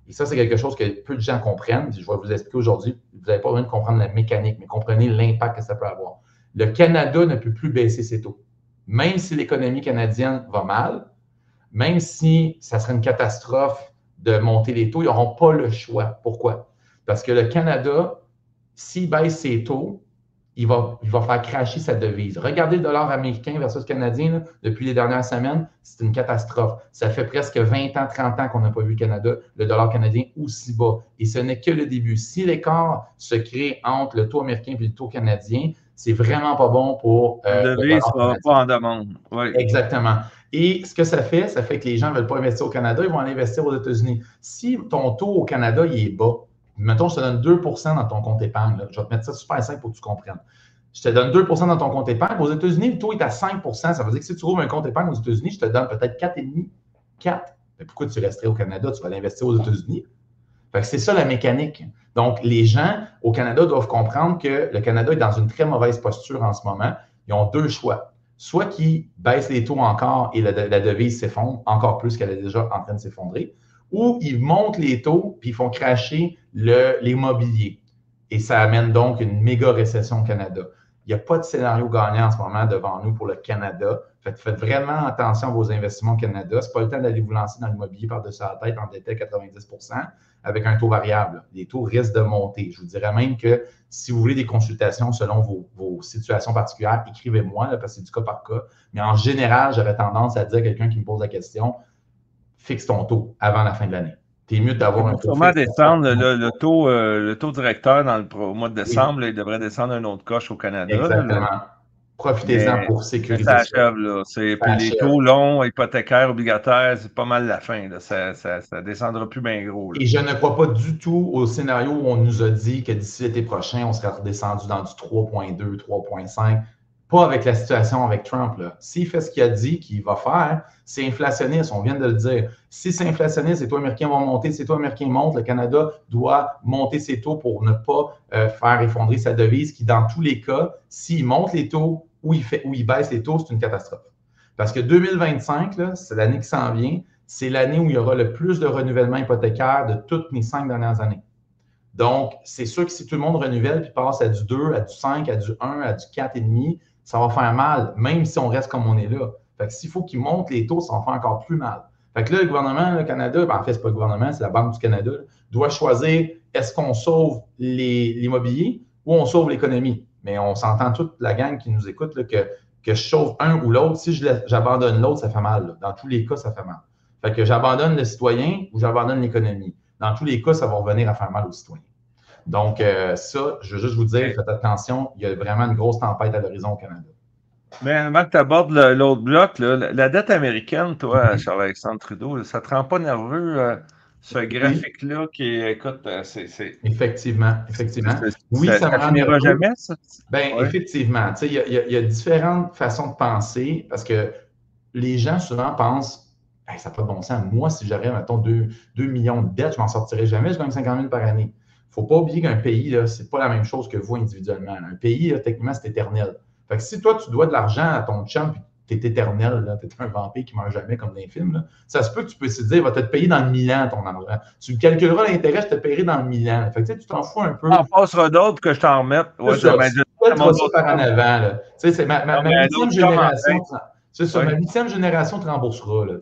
et ça, c'est quelque chose que peu de gens comprennent, je vais vous expliquer aujourd'hui, vous n'avez pas besoin de comprendre la mécanique, mais comprenez l'impact que ça peut avoir. Le Canada ne peut plus baisser ses taux. Même si l'économie canadienne va mal, même si ça serait une catastrophe de monter les taux, ils n'auront pas le choix. Pourquoi? Parce que le Canada s'il baisse ses taux, il va faire crasher sa devise. Regardez le dollar américain versus canadien là, depuis les dernières semaines, c'est une catastrophe. Ça fait presque 20 ans, 30 ans qu'on n'a pas vu le dollar canadien aussi bas. Et ce n'est que le début. Si l'écart se crée entre le taux américain et le taux canadien, c'est vraiment pas bon pour La le devise dollar ne sera canadien. pas en demande. Oui. Exactement. Et ce que ça fait que les gens ne veulent pas investir au Canada, ils vont aller investir aux États-Unis. Si ton taux au Canada il est bas, mettons, je te donne 2 dans ton compte épargne, là, je vais te mettre ça super simple pour que tu comprennes. Je te donne 2 dans ton compte épargne. Aux États-Unis, le taux est à 5 ça veut dire que si tu ouvres un compte épargne aux États-Unis, je te donne peut-être 4,5 4. Mais pourquoi tu resterais au Canada? Tu vas l'investir aux États-Unis. Fait que c'est ça la mécanique. Donc, les gens au Canada doivent comprendre que le Canada est dans une très mauvaise posture en ce moment. Ils ont deux choix. Soit qu'ils baissent les taux encore et la devise s'effondre encore plus qu'elle est déjà en train de s'effondrer, ou ils montent les taux puis ils font cracher l'immobilier. Et ça amène donc une méga récession au Canada. Il n'y a pas de scénario gagnant en ce moment devant nous pour le Canada. Faites vraiment attention à vos investissements au Canada. Ce n'est pas le temps d'aller vous lancer dans l'immobilier par-dessus la tête endetté à 90 avec un taux variable. Les taux risquent de monter. Je vous dirais même que si vous voulez des consultations selon vos situations particulières, écrivez-moi, parce que c'est du cas par cas. Mais en général, j'aurais tendance à dire à quelqu'un qui me pose la question, fixe ton taux avant la fin de l'année. C'est mieux d'avoir un taux Sûrement fixe. descendre le tau directeur au mois de décembre, Oui, là, il devrait descendre un autre coche au Canada. exactement. Profitez-en pour Mais sécuriser ça ça. achève, là. Ça Puis les achève. taux longs, hypothécaires, obligataires, c'est pas mal la fin. Là. Ça descendra plus bien gros. Là. Et je ne crois pas du tout au scénario où on nous a dit que d'ici l'été prochain, on serait redescendu dans du 3,2, 3,5. Pas avec la situation avec Trump. S'il fait ce qu'il a dit qu'il va faire, c'est inflationniste, on vient de le dire. Si c'est inflationniste, les taux américains vont monter, si les taux américains montent, le Canada doit monter ses taux pour ne pas faire effondrer sa devise, qui dans tous les cas, s'il monte les taux ou il baisse les taux, c'est une catastrophe. Parce que 2025, c'est l'année qui s'en vient, c'est l'année où il y aura le plus de renouvellement hypothécaire de toutes les 5 dernières années. Donc, c'est sûr que si tout le monde renouvelle puis passe à du 2, à du 5, à du 1, à du 4,5, ça va faire mal, même si on reste comme on est là. Fait que s'il faut qu'ils montent les taux, ça va faire encore plus mal. Fait que là, le gouvernement, le Canada, en fait, ce n'est pas le gouvernement, c'est la Banque du Canada, doit choisir est-ce qu'on sauve l'immobilier ou on sauve l'économie. Mais on s'entend toute la gang qui nous écoute là, que je sauve un ou l'autre. Si j'abandonne l'autre, ça fait mal. Là. Dans tous les cas, ça fait mal. Fait que j'abandonne le citoyen ou j'abandonne l'économie. Dans tous les cas, ça va revenir à faire mal aux citoyens. Donc, ça, je veux juste vous dire, faites attention, il y a vraiment une grosse tempête à l'horizon au Canada. Mais avant que tu abordes l'autre bloc, là, la dette américaine, toi, Charles-Alexandre Trudeau, là, ça ne te rend pas nerveux, ce graphique-là qui, écoute, Effectivement. Oui, ça me rend finira nerveux. jamais, ça? Bien, ouais. Effectivement. Il y a différentes façons de penser parce que les gens souvent pensent hey, ça n'a pas de bon sens. Moi, si j'aurais, mettons, 2 millions de dettes, je ne m'en sortirais jamais, je gagne 50 000 par année. Il ne faut pas oublier qu'un pays, ce n'est pas la même chose que vous individuellement. Un pays, là, techniquement, c'est éternel. Fait que si toi, tu dois de l'argent à ton chum, puis tu es éternel, tu es un vampire qui ne meurt jamais comme dans les films, là, ça se peut que tu peux se dire, il va te payer dans le 1000 ans ton argent. Tu calculeras l'intérêt, je te paierai dans le 1000 ans. Fait que tu t'en fous un peu. On passera d'autres que je t'en remette. Ouais, ça, par en avant. C'est ma 8e génération. C'est ça, ma 8e génération te remboursera. Là,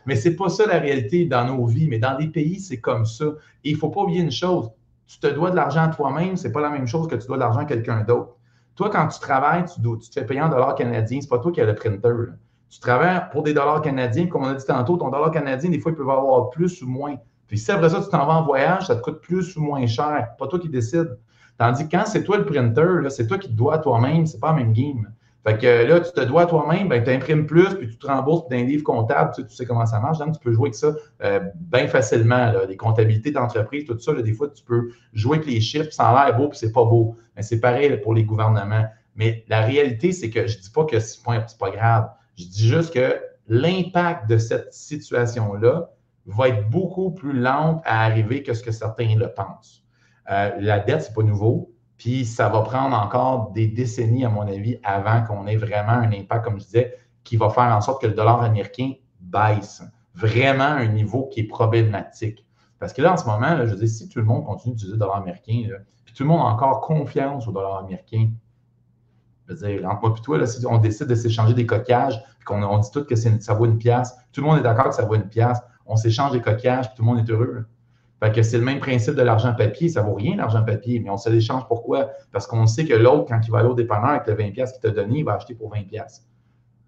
mais ce n'est pas ça la réalité dans nos vies. Mais dans des pays, c'est comme ça. Et il ne faut pas oublier une chose. Tu te dois de l'argent à toi-même, ce n'est pas la même chose que tu dois de l'argent à quelqu'un d'autre. Toi, quand tu travailles, tu te fais payer en dollars canadiens. Ce n'est pas toi qui as le printer. Là. Tu travailles pour des dollars canadiens. Comme on a dit tantôt, ton dollar canadien, des fois, il peut avoir plus ou moins. Puis si après ça, tu t'en vas en voyage, ça te coûte plus ou moins cher. Pas toi qui décides. Tandis que quand c'est toi le printer, c'est toi qui te dois à toi-même, c'est pas la même game. Fait que là, tu te dois à toi-même, ben, tu imprimes plus, puis tu te rembourses dans un livre comptable, tu sais comment ça marche. Donc, tu peux jouer avec ça bien facilement. Là. Les comptabilités d'entreprise, tout ça, là, des fois, tu peux jouer avec les chiffres, ça a l'air beau, puis c'est pas beau. Mais c'est pareil là, pour les gouvernements. Mais la réalité, c'est que je ne dis pas que c'est pas grave. Je dis juste que l'impact de cette situation-là va être beaucoup plus lente à arriver que ce que certains le pensent. La dette, ce n'est pas nouveau. Puis ça va prendre encore des décennies, à mon avis, avant qu'on ait vraiment un impact, comme je disais, qui va faire en sorte que le dollar américain baisse vraiment à un niveau qui est problématique. Parce que là, en ce moment, là, je veux dire, si tout le monde continue d'utiliser le dollar américain, là, puis tout le monde a encore confiance au dollar américain, je veux dire, entre moi et toi, là, si on décide de s'échanger des coquillages, puis qu'on dit tout que ça vaut une pièce, tout le monde est d'accord que ça vaut une pièce, on s'échange des coquillages, puis tout le monde est heureux. Là. Fait que c'est le même principe de l'argent papier. Ça ne vaut rien, l'argent papier, mais on se l'échange. Pourquoi? Parce qu'on sait que l'autre, quand il va aller au dépanneur avec le 20$ qu'il t'a donné, il va acheter pour 20$.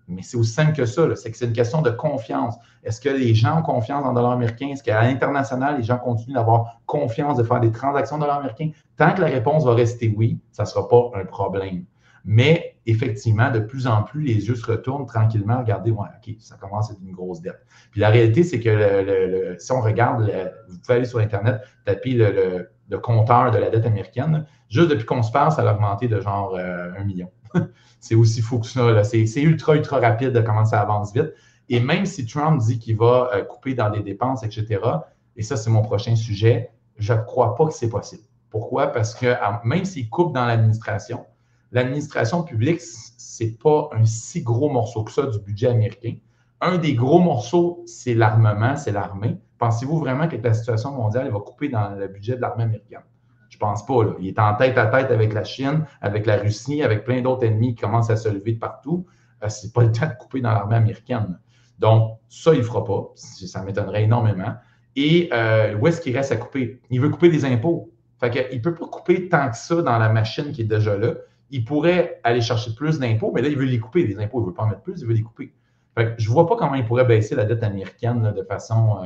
Mais c'est aussi simple que ça. C'est que c'est une question de confiance. Est-ce que les gens ont confiance dans le dollar américain? Est-ce qu'à l'international, les gens continuent d'avoir confiance de faire des transactions de dollar américain? Tant que la réponse va rester oui, ça ne sera pas un problème. Mais effectivement, de plus en plus, les yeux se retournent tranquillement. Regardez, ouais, OK, ça commence à être une grosse dette. Puis la réalité, c'est que si on regarde, vous pouvez aller sur Internet, taper le compteur de la dette américaine. Juste depuis qu'on se parle, ça a augmenté de genre 1 million. C'est aussi fou que ça. C'est ultra, ultra rapide de comment ça avance vite. Et même si Trump dit qu'il va couper dans des dépenses, etc., et ça, c'est mon prochain sujet, je ne crois pas que c'est possible. Pourquoi? Parce que même s'il coupe dans l'administration publique, ce n'est pas un si gros morceau que ça du budget américain. Un des gros morceaux, c'est l'armement, c'est l'armée. Pensez-vous vraiment que la situation mondiale va couper dans le budget de l'armée américaine? Je ne pense pas. Là. Il est en tête à tête avec la Chine, avec la Russie, avec plein d'autres ennemis qui commencent à se lever de partout. Ce n'est pas le temps de couper dans l'armée américaine. Donc, ça, il ne fera pas. Ça m'étonnerait énormément. Et où est-ce qu'il reste à couper? Il veut couper des impôts. Fait qu'il ne peut pas couper tant que ça dans la machine qui est déjà là. Il pourrait aller chercher plus d'impôts, mais là, il veut les couper, les impôts. Il ne veut pas en mettre plus, il veut les couper. Fait que je ne vois pas comment il pourrait baisser la dette américaine là, de façon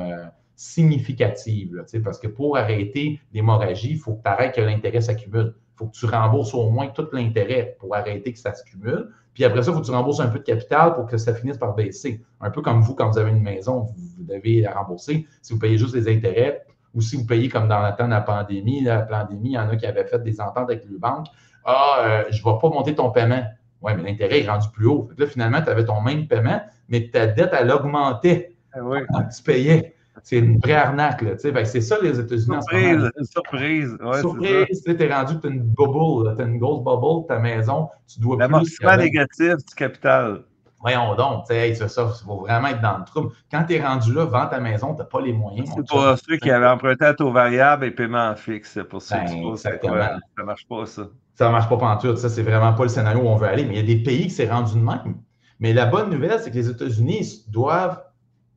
significative. Là, parce que pour arrêter l'hémorragie, il faut que tu arrêtes que l'intérêt s'accumule. Il faut que tu rembourses au moins tout l'intérêt pour arrêter que ça s'accumule. Puis après ça, il faut que tu rembourses un peu de capital pour que ça finisse par baisser. Un peu comme vous, quand vous avez une maison, vous devez la rembourser. Si vous payez juste les intérêts, ou si vous payez comme dans le temps de la pandémie, il y en a qui avaient fait des ententes avec les banques. Je ne vais pas monter ton paiement. Oui, mais l'intérêt est rendu plus haut. Fait que là, finalement, tu avais ton même paiement, mais ta dette, elle augmentait quand tu payais. C'est une vraie arnaque. Là, c'est ça, les États-Unis en ce moment. Surprise. Ouais, surprise. Tu es rendu, tu as une bubble, tu as une grosse bubble, ta maison, tu dois plus. L'amortissement négatif du capital. Voyons donc, c'est ça, il faut vraiment être dans le trouble. Quand tu es rendu là, vends ta maison, tu n'as pas les moyens. C'est pour ceux qui avaient emprunté à taux variable et paiement fixe. Pour ceux qui ça ne marche pas, ça. Ça ne marche pas pantoute. Ça, c'est vraiment pas le scénario où on veut aller. Mais il y a des pays qui s'est rendu de même. Mais la bonne nouvelle, c'est que les États-Unis doivent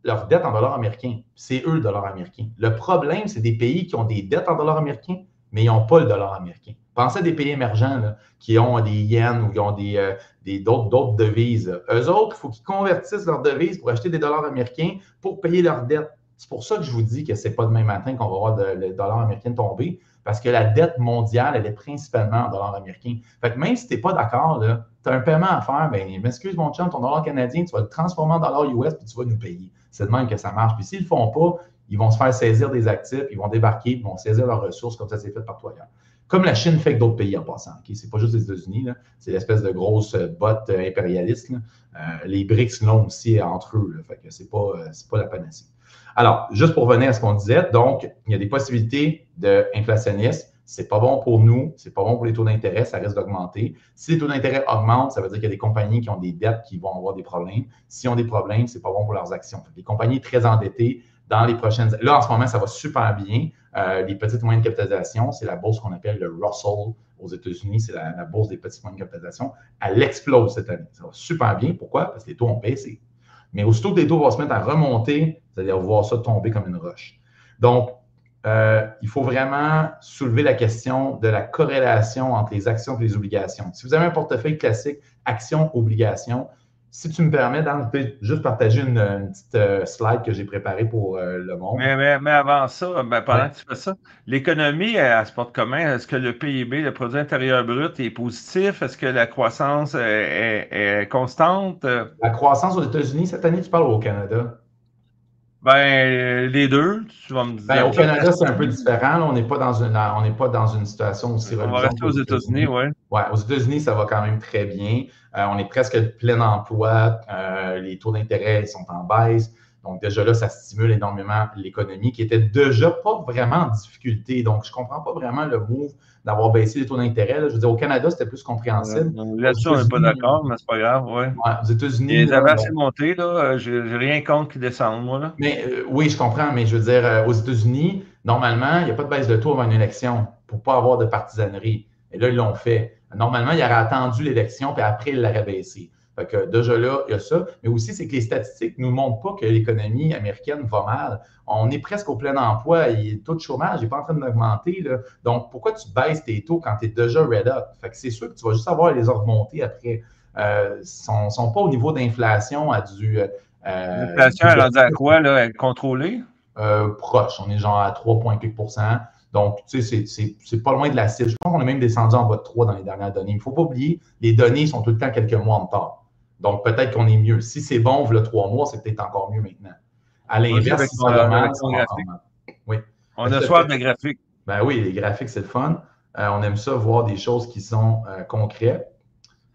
leur dette en dollars américains. C'est eux le dollar américain. Le problème, c'est des pays qui ont des dettes en dollars américains, mais ils n'ont pas le dollar américain. Pensez à des pays émergents là, qui ont des yens ou qui ont d'autres devises. Eux autres, il faut qu'ils convertissent leurs devises pour acheter des dollars américains pour payer leurs dettes. C'est pour ça que je vous dis que ce n'est pas demain matin qu'on va voir le dollar américain tomber, parce que la dette mondiale, elle est principalement en dollars américains. Fait que même si tu n'es pas d'accord, tu as un paiement à faire, m'excuse mon chum, ton dollar canadien, tu vas le transformer en dollar US puis tu vas nous payer. C'est de même que ça marche. Puis s'ils ne le font pas, ils vont se faire saisir des actifs, ils vont débarquer, ils vont saisir leurs ressources comme ça s'est fait partout ailleurs. Comme la Chine fait que d'autres pays en passant. Okay? Ce n'est pas juste les États-Unis, c'est l'espèce de grosse botte impérialiste. Les BRICS l'ont aussi entre eux. Là. Fait que ce n'est pas la panacée. Alors, juste pour revenir à ce qu'on disait, donc, il y a des possibilités d'inflationnisme. Ce n'est pas bon pour nous, ce n'est pas bon pour les taux d'intérêt, ça risque d'augmenter. Si les taux d'intérêt augmentent, ça veut dire qu'il y a des compagnies qui ont des dettes qui vont avoir des problèmes. S'ils ont des problèmes, ce n'est pas bon pour leurs actions. Les compagnies très endettées, dans les prochaines... Là, en ce moment, ça va super bien. Les petites moyennes capitalisations, c'est la bourse qu'on appelle le Russell aux États-Unis, c'est la bourse des petites moyennes capitalisations. Elle explose cette année. Ça va super bien. Pourquoi? Parce que les taux ont baissé. Mais aussitôt que les taux vont se mettre à remonter, vous allez voir ça tomber comme une roche. Donc, il faut vraiment soulever la question de la corrélation entre les actions et les obligations. Si vous avez un portefeuille classique, actions-obligations, si tu me permets, Dan, je peux juste partager une petite slide que j'ai préparée pour le monde. Mais avant ça, pendant que tu fais ça, l'économie, elle se porte comment? Est-ce que le PIB, le produit intérieur brut, est positif? Est-ce que la croissance est constante? La croissance aux États-Unis, cette année, tu parles au Canada? Les deux, tu vas me dire. Au Canada, c'est un peu différent. Là, on n'est pas dans une situation aussi reluisante. On va rester aux États-Unis, oui. Ouais, aux États-Unis, ça va quand même très bien. On est presque plein emploi. Les taux d'intérêt sont en baisse. Donc, déjà là, ça stimule énormément l'économie qui était déjà pas vraiment en difficulté. Donc, je ne comprends pas vraiment le move d'avoir baissé les taux d'intérêt. Je veux dire, au Canada, c'était plus compréhensible. Là-dessus, on n'est pas d'accord, mais c'est pas grave, oui. Ouais, aux États-Unis. Ils avaient assez monté, là. J'ai rien contre qu'ils descendent, moi, là. Mais oui, je comprends, mais je veux dire, aux États-Unis, normalement, il n'y a pas de baisse de taux avant une élection pour ne pas avoir de partisanerie. Et là, ils l'ont fait. Normalement, ils auraient attendu l'élection, puis après, ils l'auraient baissé. Fait que déjà là, il y a ça. Mais aussi, c'est que les statistiques ne nous montrent pas que l'économie américaine va mal. On est presque au plein emploi. Le taux de chômage n'est pas en train d'augmenter. Donc, pourquoi tu baisses tes taux quand tu es déjà red up? Fait que c'est sûr que tu vas juste avoir les remonter après. Sont pas au niveau d'inflation à du. L'inflation, elle est rendue à quoi, là? Elle est contrôlée? Proche. On est genre à 3,8%. Donc, tu sais, c'est pas loin de la cible. Je pense qu'on est même descendu en bas de 3 dans les dernières données. Il ne faut pas oublier, les données sont tout le temps quelques mois en retard. Donc, peut-être qu'on est mieux. Si c'est bon, le 3 mois, c'est peut-être encore mieux maintenant. À l'inverse, si ça va mal, c'est encore mal. Oui. On a soif de graphiques. Ben oui, les graphiques, c'est le fun. On aime ça, voir des choses qui sont concrètes.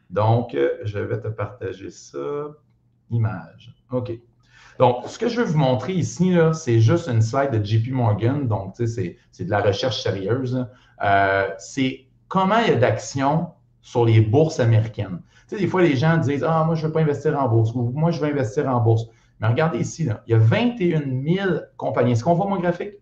Donc, je vais te partager ça. Image. OK. Donc, ce que je veux vous montrer ici, c'est juste une slide de JP Morgan. Donc, tu sais, c'est de la recherche sérieuse. C'est comment il y a d'actions sur les bourses américaines. Tu sais, des fois, les gens disent « Ah, moi, je ne veux pas investir en bourse » ou « Moi, je veux investir en bourse ». Mais regardez ici, là, il y a 21 000 compagnies. Est-ce qu'on voit mon graphique?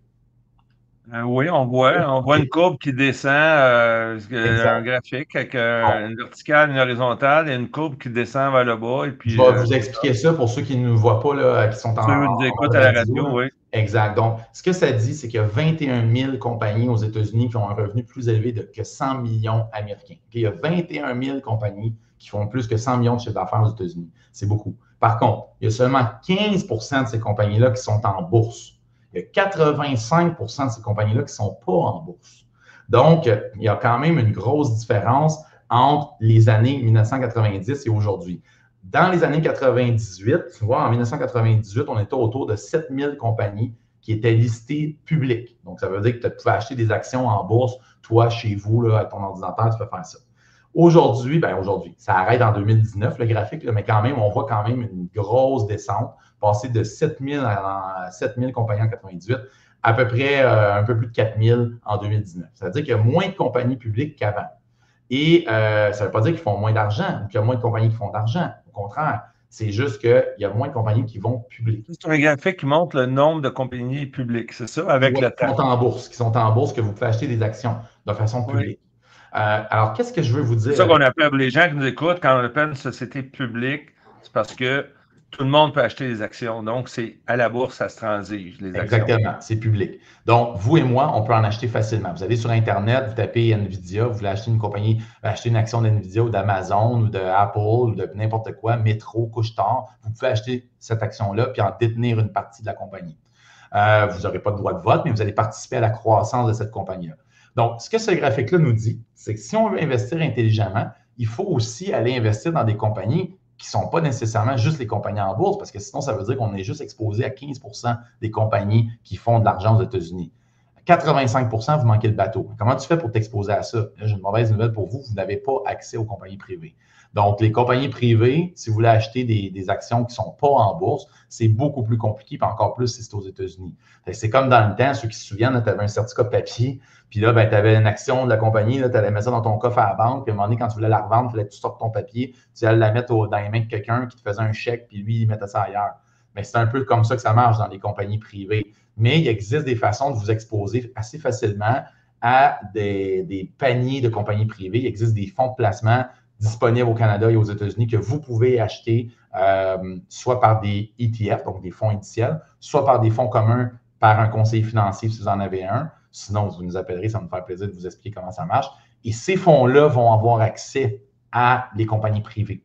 Oui, on voit une courbe qui descend, un graphique avec une verticale, une horizontale, et une courbe qui descend vers le bas. Et puis, je vais vous expliquer ça pour ceux qui ne nous voient pas, là, qui sont ceux qui nous écoutent à la radio, oui. Exact. Donc, ce que ça dit, c'est qu'il y a 21 000 compagnies aux États-Unis qui ont un revenu plus élevé que 100 millions américains. Il y a 21 000 compagnies qui font plus que 100 millions de chiffre d'affaires aux États-Unis. C'est beaucoup. Par contre, il y a seulement 15 de ces compagnies-là qui sont en bourse. Il y a 85 de ces compagnies-là qui ne sont pas en bourse. Donc, il y a quand même une grosse différence entre les années 1990 et aujourd'hui. Dans les années 98, tu vois, en 1998, on était autour de 7000 compagnies qui étaient listées publiques. Donc, ça veut dire que tu pouvais acheter des actions en bourse, toi, chez vous, là, avec ton ordinateur, tu peux faire ça. Aujourd'hui, ça arrête en 2019, le graphique, là, mais quand même, on voit quand même une grosse descente, passer de 7000 à 7000 compagnies en 98, à peu près un peu plus de 4000 en 2019. Ça veut dire qu'il y a moins de compagnies publiques qu'avant. Et ça ne veut pas dire qu'ils font moins d'argent ou qu'il y a moins de compagnies qui font d'argent. Au contraire, c'est juste qu'il y a moins de compagnies qui vont publiques. C'est un graphique qui montre le nombre de compagnies publiques, c'est ça, avec le temps. Qui sont en bourse, que vous pouvez acheter des actions de façon publique. Oui. Alors, qu'est-ce que je veux vous dire? C'est ça qu'on appelle, les gens qui nous écoutent, quand on appelle une société publique, c'est parce que tout le monde peut acheter des actions. Donc, c'est à la bourse, ça se transige, les actions. Exactement, c'est public. Donc, vous et moi, on peut en acheter facilement. Vous allez sur Internet, vous tapez NVIDIA, vous voulez acheter une compagnie, acheter une action d'NVIDIA ou d'Amazon ou d'Apple ou de n'importe quoi, Métro, Couche-Tard, vous pouvez acheter cette action-là puis en détenir une partie de la compagnie. Vous n'aurez pas de droit de vote, mais vous allez participer à la croissance de cette compagnie-là. Donc, ce que ce graphique-là nous dit, c'est que si on veut investir intelligemment, il faut aussi aller investir dans des compagnies qui ne sont pas nécessairement juste les compagnies en bourse, parce que sinon, ça veut dire qu'on est juste exposé à 15 des compagnies qui font de l'argent aux États-Unis. 85 vous manquez le bateau. Comment tu fais pour t'exposer à ça? J'ai une mauvaise nouvelle pour vous, vous n'avez pas accès aux compagnies privées. Donc, les compagnies privées, si vous voulez acheter des actions qui ne sont pas en bourse, c'est beaucoup plus compliqué, puis encore plus si c'est aux États-Unis. C'est comme dans le temps, ceux qui se souviennent, tu avais un certificat de papier, puis là, tu avais une action de la compagnie, tu allais mettre ça dans ton coffre à la banque, puis à un moment donné, quand tu voulais la revendre, il fallait que tu sortes ton papier, tu allais la mettre dans les mains de quelqu'un qui te faisait un chèque, puis lui, il mettait ça ailleurs. Mais c'est un peu comme ça que ça marche dans les compagnies privées. Mais il existe des façons de vous exposer assez facilement à des paniers de compagnies privées. Il existe des fonds de placement disponibles au Canada et aux États-Unis que vous pouvez acheter soit par des ETF, donc des fonds indiciels, soit par des fonds communs par un conseiller financier si vous en avez un. Sinon, vous nous appellerez, ça va nous faire plaisir de vous expliquer comment ça marche. Et ces fonds-là vont avoir accès à les compagnies privées.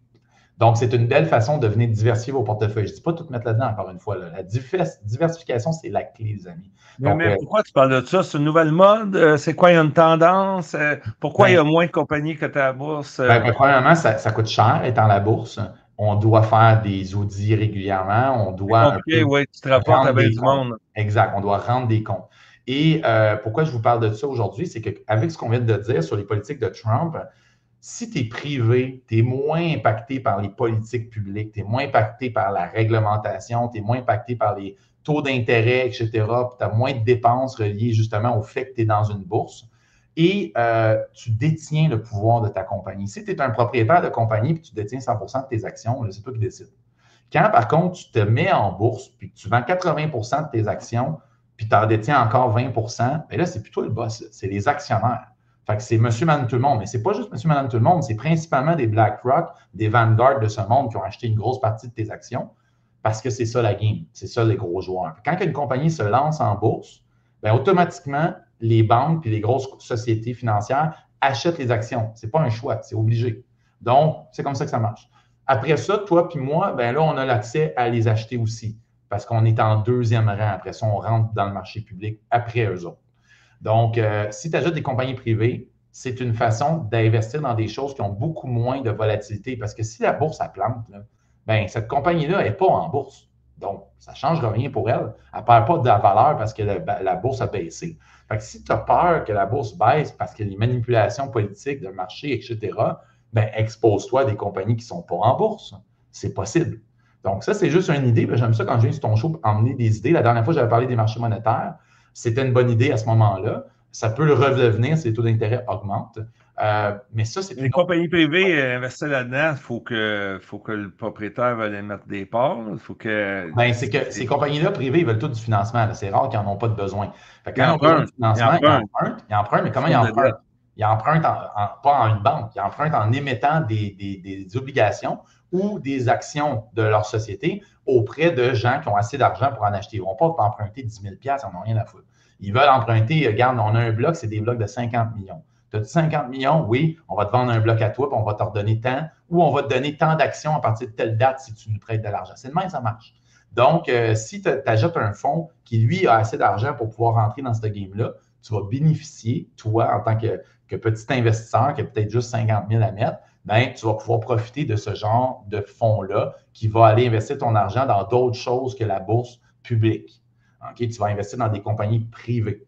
Donc, c'est une belle façon de venir diversifier vos portefeuilles. Je ne dis pas tout mettre là-dedans, encore une fois. Là. La diversification, c'est la clé, les amis. Donc, mais pourquoi tu parles de ça? C'est une nouvelle mode? C'est quoi? Il y a une tendance? Pourquoi il y a moins de compagnies que tu as à la bourse? Premièrement, ça coûte cher étant la bourse. On doit faire des audits régulièrement. On doit. Oui, tu te rapportes avec du monde. Exact. On doit rendre des comptes. Et pourquoi je vous parle de ça aujourd'hui, c'est qu'avec ce qu'on vient de dire sur les politiques de Trump, si tu es privé, tu es moins impacté par les politiques publiques, tu es moins impacté par la réglementation, tu es moins impacté par les taux d'intérêt, etc. Tu as moins de dépenses reliées justement au fait que tu es dans une bourse et tu détiens le pouvoir de ta compagnie. Si tu es un propriétaire de compagnie et que tu détiens 100 de tes actions, c'est toi qui décides. Quand, par contre, tu te mets en bourse puis que tu vends 80 de tes actions puis tu en détiens encore 20 bien là, c'est plus toi le boss, c'est les actionnaires. Fait que c'est monsieur, madame, tout le monde. Mais c'est pas juste monsieur, madame, tout le monde, c'est principalement des BlackRock, des Vanguard de ce monde qui ont acheté une grosse partie de tes actions parce que c'est ça la game. C'est ça les gros joueurs. Quand une compagnie se lance en bourse, bien, automatiquement, les banques et les grosses sociétés financières achètent les actions. C'est pas un choix, c'est obligé. Donc, c'est comme ça que ça marche. Après ça, toi puis moi, ben là, on a l'accès à les acheter aussi parce qu'on est en deuxième rang. Après ça, on rentre dans le marché public après eux autres. Donc, si tu ajoutes des compagnies privées, c'est une façon d'investir dans des choses qui ont beaucoup moins de volatilité. Parce que si la bourse, elle plante, là, ben, cette compagnie-là n'est pas en bourse. Donc, ça ne changera rien pour elle. Elle ne perd pas de la valeur parce que la bourse a baissé. Fait que si tu as peur que la bourse baisse parce que les manipulations politiques de marché, etc., ben, expose-toi à des compagnies qui ne sont pas en bourse. C'est possible. Donc, ça, c'est juste une idée. J'aime ça quand je viens sur ton show emmener des idées. La dernière fois, j'avais parlé des marchés monétaires. C'était une bonne idée à ce moment-là. Ça peut le redevenir si les taux d'intérêt augmentent. Mais ça, c'est les compagnies privées investissent là-dedans, il faut que le propriétaire veuille mettre des parts. Il faut que. Ben, c'est que ces compagnies-là privées, ils veulent tout du financement. C'est rare qu'ils n'en ont pas de besoin. Fait Ils quand ils ont besoin de financement, empruntent. ils empruntent, mais comment ils empruntent? Ils empruntent pas en une banque, ils empruntent en émettant des obligations ou des actions de leur société auprès de gens qui ont assez d'argent pour en acheter. Ils ne vont pas emprunter 10 000 $, ils n'en ont rien à foutre. Ils veulent emprunter, regarde, on a un bloc, c'est des blocs de 50 millions. Tu as 50 millions, oui, on va te vendre un bloc à toi, puis on va te redonner tant, ou on va te donner tant d'actions à partir de telle date si tu nous prêtes de l'argent. C'est de même, ça marche. Donc, si tu achètes un fonds qui, lui, a assez d'argent pour pouvoir rentrer dans ce game-là, tu vas bénéficier, toi, en tant que petit investisseur qui a peut-être juste 50 000 à mettre, bien, tu vas pouvoir profiter de ce genre de fonds-là qui va aller investir ton argent dans d'autres choses que la bourse publique. Okay? Tu vas investir dans des compagnies privées.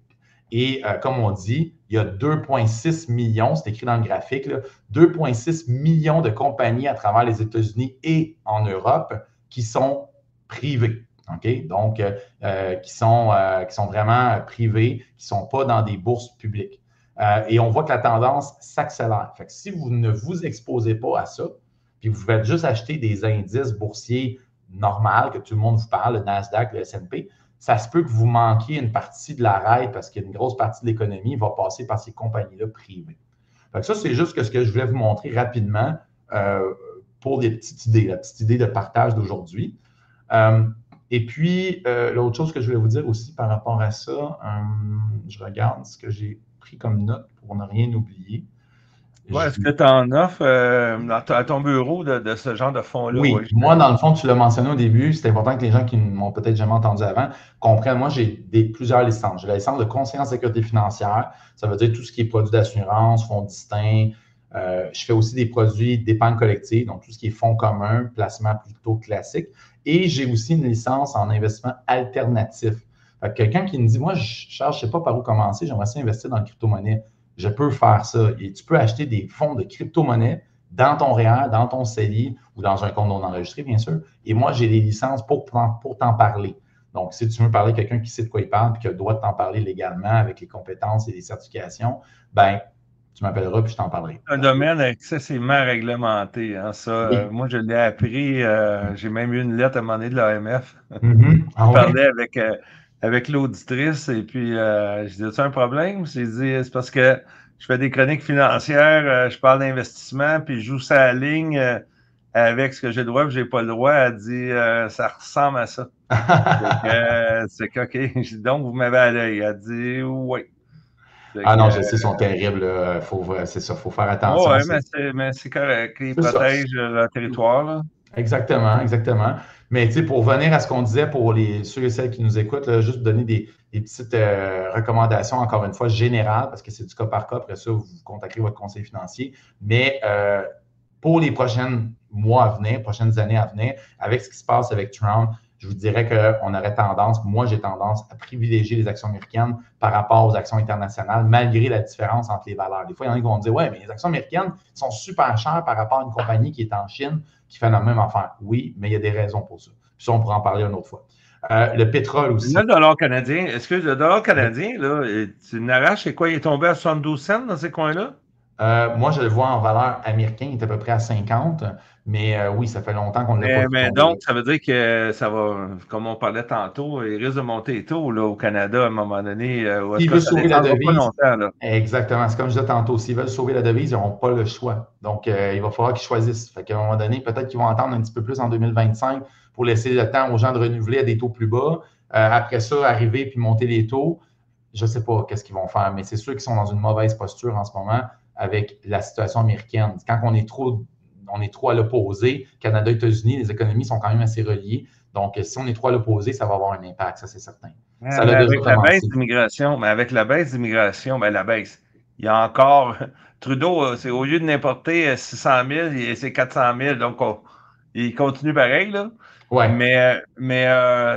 Et comme on dit, il y a 2,6 millions, c'est écrit dans le graphique, 2,6 millions de compagnies à travers les États-Unis et en Europe qui sont privées. Okay? Donc, qui sont vraiment privées, qui ne sont pas dans des bourses publiques. Et on voit que la tendance s'accélère. Fait que si vous ne vous exposez pas à ça, puis vous faites juste acheter des indices boursiers normaux, que tout le monde vous parle, le Nasdaq, le S&P, ça se peut que vous manquiez une partie de la raille parce qu'une grosse partie de l'économie va passer par ces compagnies-là privées. Fait que ça, c'est juste ce que je voulais vous montrer rapidement pour les petites idées, la petite idée de partage d'aujourd'hui. Et puis, l'autre chose que je voulais vous dire aussi par rapport à ça, je regarde ce que j'ai pris comme note pour ne rien oublier. Ouais, est-ce que tu en offres à ton bureau de ce genre de fonds-là? Oui, moi, dans le fond, tu l'as mentionné au début, c'est important que les gens qui ne m'ont peut-être jamais entendu avant comprennent. Moi, j'ai plusieurs licences. J'ai la licence de conseiller en sécurité financière. Ça veut dire tout ce qui est produits d'assurance, fonds distincts. Je fais aussi des produits d'épargne collective, donc tout ce qui est fonds communs, placement plutôt classique. Et j'ai aussi une licence en investissement alternatif. Quelqu'un qui me dit, moi, je ne sais pas par où commencer, j'aimerais ça investir dans le crypto-monnaie. Je peux faire ça. Et tu peux acheter des fonds de crypto-monnaie dans ton REER, dans ton CELI ou dans un compte non enregistré, bien sûr. Et moi, j'ai les licences pour t'en parler. Donc, si tu veux parler à quelqu'un qui sait de quoi il parle et qui a le droit de t'en parler légalement avec les compétences et les certifications, ben tu m'appelleras puis je t'en parlerai. Un domaine excessivement réglementé. Hein, ça, oui. Moi, je l'ai appris. J'ai même eu une lettre à un moment donné de l'AMF. Je parlais avec l'auditrice et puis je dis, as-tu un problème? J'ai dit, c'est parce que je fais des chroniques financières, je parle d'investissement, puis je joue ça à la ligne avec ce que j'ai le droit et j'ai pas le droit. Elle dit, ça ressemble à ça. C'est que, OK, donc vous m'avez à l'œil. Elle dit, oui. Non, je sais, ils sont terribles. C'est ça, il faut faire attention. Oui, mais c'est correct. Ils protègent le territoire. Là. Exactement, exactement. Mais pour venir à ce qu'on disait pour ceux et celles qui nous écoutent, là, juste donner des petites recommandations, encore une fois, générales, parce que c'est du cas par cas. Après ça, vous contacterez votre conseiller financier. Mais pour les prochains mois à venir, prochaines années à venir, avec ce qui se passe avec Trump, je vous dirais qu'on aurait tendance, moi j'ai tendance à privilégier les actions américaines par rapport aux actions internationales, malgré la différence entre les valeurs. Des fois, il y en a qui vont dire, ouais, mais les actions américaines sont super chères par rapport à une compagnie qui est en Chine, qui fait la même affaire. Oui, mais il y a des raisons pour ça. Puis ça, on pourra en parler une autre fois. Le pétrole aussi. Le dollar canadien, est-ce que le dollar canadien, là, tu n'arraches, c'est quoi? Il est tombé à 72 cents dans ces coins-là? Moi, je le vois en valeur américaine, il est à peu près à 50, mais oui, ça fait longtemps qu'on ne l'a pas vu Mais tomber. donc, ça veut dire que ça va, comme on parlait tantôt, il risque de monter les taux là, au Canada à un moment donné, ou est-ce S'ils que veulent ça ne sauver la descendra pas devise, longtemps, là? exactement, c'est comme je disais tantôt, s'ils veulent sauver la devise, ils n'auront pas le choix. Donc, il va falloir qu'ils choisissent. Fait qu'à un moment donné, peut-être qu'ils vont attendre un petit peu plus en 2025 pour laisser le temps aux gens de renouveler à des taux plus bas. Après ça, arriver puis monter les taux, je ne sais pas qu'est-ce qu'ils vont faire, mais c'est sûr qu'ils sont dans une mauvaise posture en ce moment avec la situation américaine. Quand on est trop à l'opposé, Canada, États-Unis, les économies sont quand même assez reliées. Donc, si on est trop à l'opposé, ça va avoir un impact, ça c'est certain. Ouais, Ça mais l'a déjà avec la baisse commencé. d'immigration, ben la baisse. Il y a encore. Trudeau, c'est au lieu de n'importer 600 000, c'est 400 000. Donc, il continue pareil, là. Ouais, Mais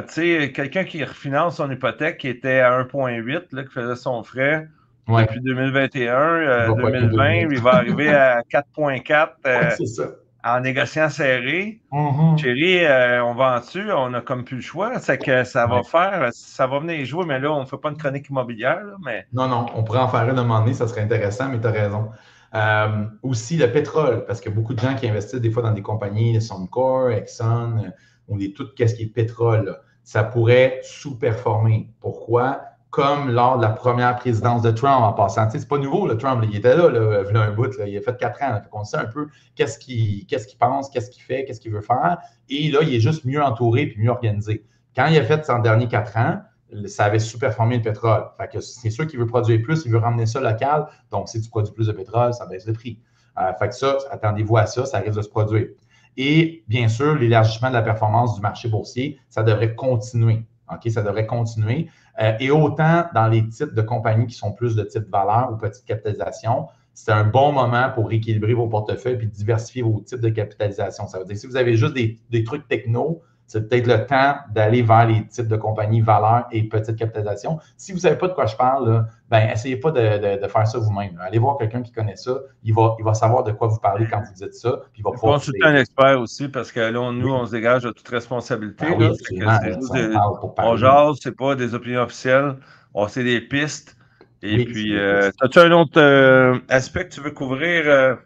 tu sais, quelqu'un qui refinance son hypothèque qui était à 1,8, là, qui faisait son frais ouais. depuis 2021, Il va pogner 2020, 2000. il va arriver à 4,4 Ouais, c'est ça. en négociant serré. Mhm. Chérie, on va en dessus, on a comme plus le choix. C'est que Ouais. ça va venir jouer, mais là, on ne fait pas une chronique immobilière, là, mais Non, non, on pourrait en faire une à un moment donné, ça serait intéressant, mais tu as raison. Aussi, le pétrole, parce que beaucoup de gens qui investissent des fois dans des compagnies, Suncor, Exxon, ou tout ce qui est pétrole, là, ça pourrait sous-performer. Pourquoi? Comme lors de la première présidence de Trump en passant. Tu sais, c'est pas nouveau, le Trump, là, il était là, il y a un bout, là, il a fait 4 ans. Là, on sait un peu qu'est-ce qu'il pense, qu'est-ce qu'il fait, qu'est-ce qu'il veut faire. Et là, il est juste mieux entouré puis mieux organisé. Quand il a fait son dernier 4 ans, ça avait sous-performé le pétrole. Fait que c'est sûr qu'il veut produire plus, il veut ramener ça local. Donc, si tu produis plus de pétrole, ça baisse le prix. Fait que ça, attendez-vous à ça, ça risque de se produire. Et bien sûr, l'élargissement de la performance du marché boursier, ça devrait continuer. OK, ça devrait continuer. Et autant dans les titres de compagnies qui sont plus de type valeur ou petite capitalisation, c'est un bon moment pour rééquilibrer vos portefeuilles et diversifier vos types de capitalisation. Ça veut dire que si vous avez juste des trucs techno, c'est peut-être le temps d'aller vers les types de compagnies valeurs et petites capitalisations. Si vous ne savez pas de quoi je parle, là, ben, essayez pas de faire ça vous-même. Allez voir quelqu'un qui connaît ça. Il va savoir de quoi vous parlez quand vous dites ça, puis il va pouvoir vous consulter un aider. expert aussi, parce que là, nous, Oui, on se dégage de toute ben responsabilité, oui, là. Fait que absolument. c'est juste On parle pour on parler. jase, c'est pas des opinions officielles, on sait des pistes. Et Oui, c'est puis, des pistes. as-tu un autre aspect que tu veux couvrir?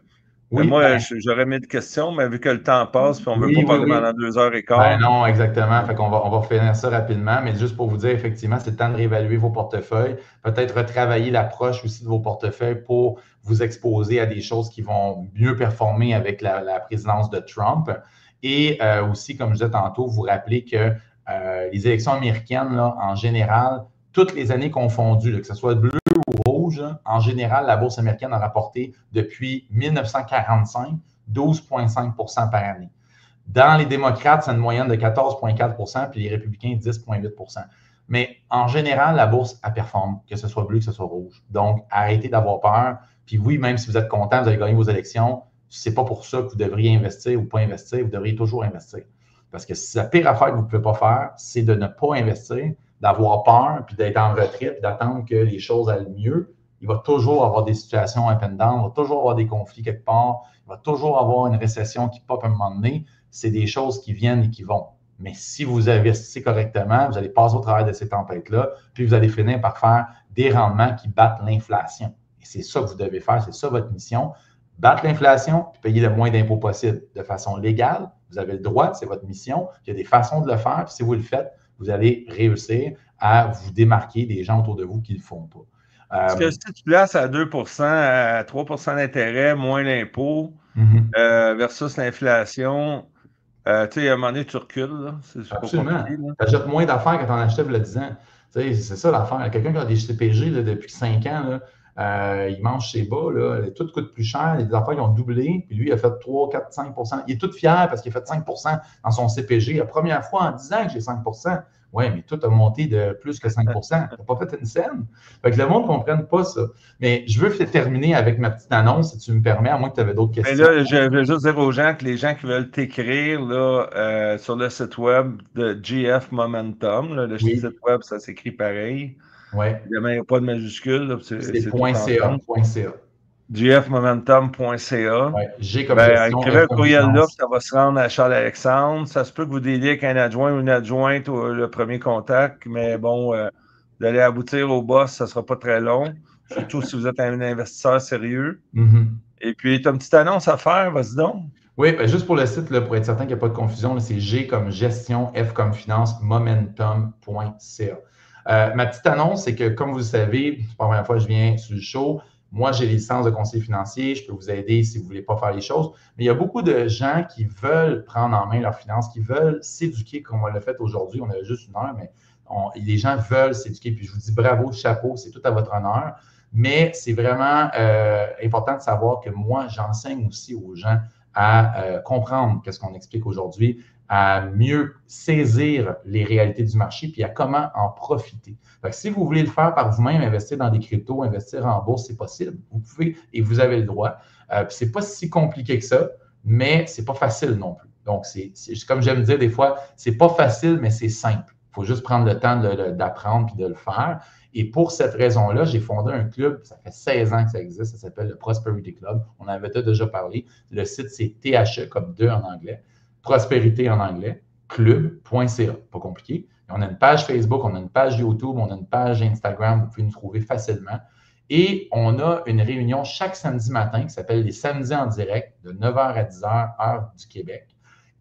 Oui, Moi, ben, j'aurais mis de questions, mais vu que le temps passe, puis on ne veut oui, pas oui, parler oui. pendant 2 heures et quart. Ben non, exactement. Fait qu'on on va finir ça rapidement, mais juste pour vous dire, effectivement, c'est le temps de réévaluer vos portefeuilles, peut-être retravailler l'approche aussi de vos portefeuilles pour vous exposer à des choses qui vont mieux performer avec la présidence de Trump. Et aussi, comme je disais tantôt, vous rappeler que les élections américaines, là, en général, toutes les années confondues, là, que ce soit bleu ou rouge, là, en général, la bourse américaine a rapporté depuis 1945 12,5 par année. Dans les démocrates, c'est une moyenne de 14,4 puis les républicains, 10,8 Mais en général, la bourse, elle performe, que ce soit bleu, que ce soit rouge. Donc, arrêtez d'avoir peur. Puis oui, même si vous êtes content, vous avez gagné vos élections, c'est pas pour ça que vous devriez investir ou pas investir, vous devriez toujours investir. Parce que la pire affaire que vous ne pouvez pas faire, c'est de ne pas investir, d'avoir peur, puis d'être en retrait, puis d'attendre que les choses aillent mieux. Il va toujours avoir des situations up and down, il va toujours avoir des conflits quelque part, il va toujours avoir une récession qui pop à un moment donné. C'est des choses qui viennent et qui vont. Mais si vous investissez correctement, vous allez passer au travers de ces tempêtes-là, puis vous allez finir par faire des rendements qui battent l'inflation. Et c'est ça que vous devez faire, c'est ça votre mission. Battre l'inflation, puis payer le moins d'impôts possible de façon légale. Vous avez le droit, c'est votre mission. Il y a des façons de le faire, puis si vous le faites, vous allez réussir à vous démarquer des gens autour de vous qui ne le font pas. Parce que si tu places à 2 à 3 d'intérêt, moins l'impôt, versus l'inflation, tu sais, à un moment donné, tu recules, là. C'est pas Absolument. compliqué, là. Tu achètes moins d'affaires que tu en achetais il y a 10 ans. C'est ça l'affaire. Quelqu'un qui a des CPG là, depuis 5 ans, là, il mange ses bas, là, tout coûte plus cher, les affaires ils ont doublé, puis lui, il a fait 3, 4, 5. Il est tout fier parce qu'il a fait 5 dans son CPG. La première fois en 10 ans que j'ai 5. Oui, mais tout a monté de plus que 5. Tu n'as pas fait une scène. Fait que le monde ne comprenne pas ça. Mais je veux terminer avec ma petite annonce, si tu me permets, à moins que tu avais d'autres Mais questions. là, je veux juste dire aux gens que les gens qui veulent t'écrire là, sur le site web de GF Momentum, là, le Oui, site web, ça s'écrit pareil. oui. Évidemment, il n'y a pas de majuscule, là, C'est c'est tout .ca. ensemble. .ca. gfmomentum.ca. Ouais. G comme Ben, gestion, écrivez F un comme courriel là, puis finance. ça va se rendre à Charles-Alexandre. Ça se peut que vous déliez avec un adjoint ou une adjointe le premier contact, mais bon, vous allez aboutir au boss, ça ne sera pas très long. surtout si vous êtes un investisseur sérieux. Mm-hmm. Et puis, tu as une petite annonce à faire, vas-y donc. Oui, ben juste pour le site, là, pour être certain qu'il n'y a pas de confusion, c'est G comme gestion, F comme finance, momentum.ca. Ma petite annonce, c'est que, comme vous le savez, c'est pas la première fois que je viens sur le show. Moi, j'ai les licences de conseiller financier. Je peux vous aider si vous ne voulez pas faire les choses. Mais il y a beaucoup de gens qui veulent prendre en main leurs finances, qui veulent s'éduquer comme on l'a fait aujourd'hui. On avait juste une heure, mais les gens veulent s'éduquer. Puis je vous dis bravo, chapeau, c'est tout à votre honneur. Mais c'est vraiment important de savoir que moi, j'enseigne aussi aux gens à comprendre qu'est-ce qu'on explique aujourd'hui, à mieux saisir les réalités du marché, puis à comment en profiter. Fait que si vous voulez le faire par vous-même, investir dans des cryptos, investir en bourse, c'est possible. Vous pouvez et vous avez le droit. Puis c'est pas si compliqué que ça, mais c'est pas facile non plus. Donc, c'est comme j'aime dire des fois, c'est pas facile, mais c'est simple. Il faut juste prendre le temps d'apprendre puis de le faire. Et pour cette raison-là, j'ai fondé un club, ça fait 16 ans que ça existe, ça s'appelle le Prosperity Club. On en avait déjà parlé. Le site, c'est THE comme 2 en anglais, prospérité en anglais, club.ca. Pas compliqué. Et on a une page Facebook, on a une page YouTube, on a une page Instagram, vous pouvez nous trouver facilement. Et on a une réunion chaque samedi matin qui s'appelle les samedis en direct de 9h à 10h, heure du Québec.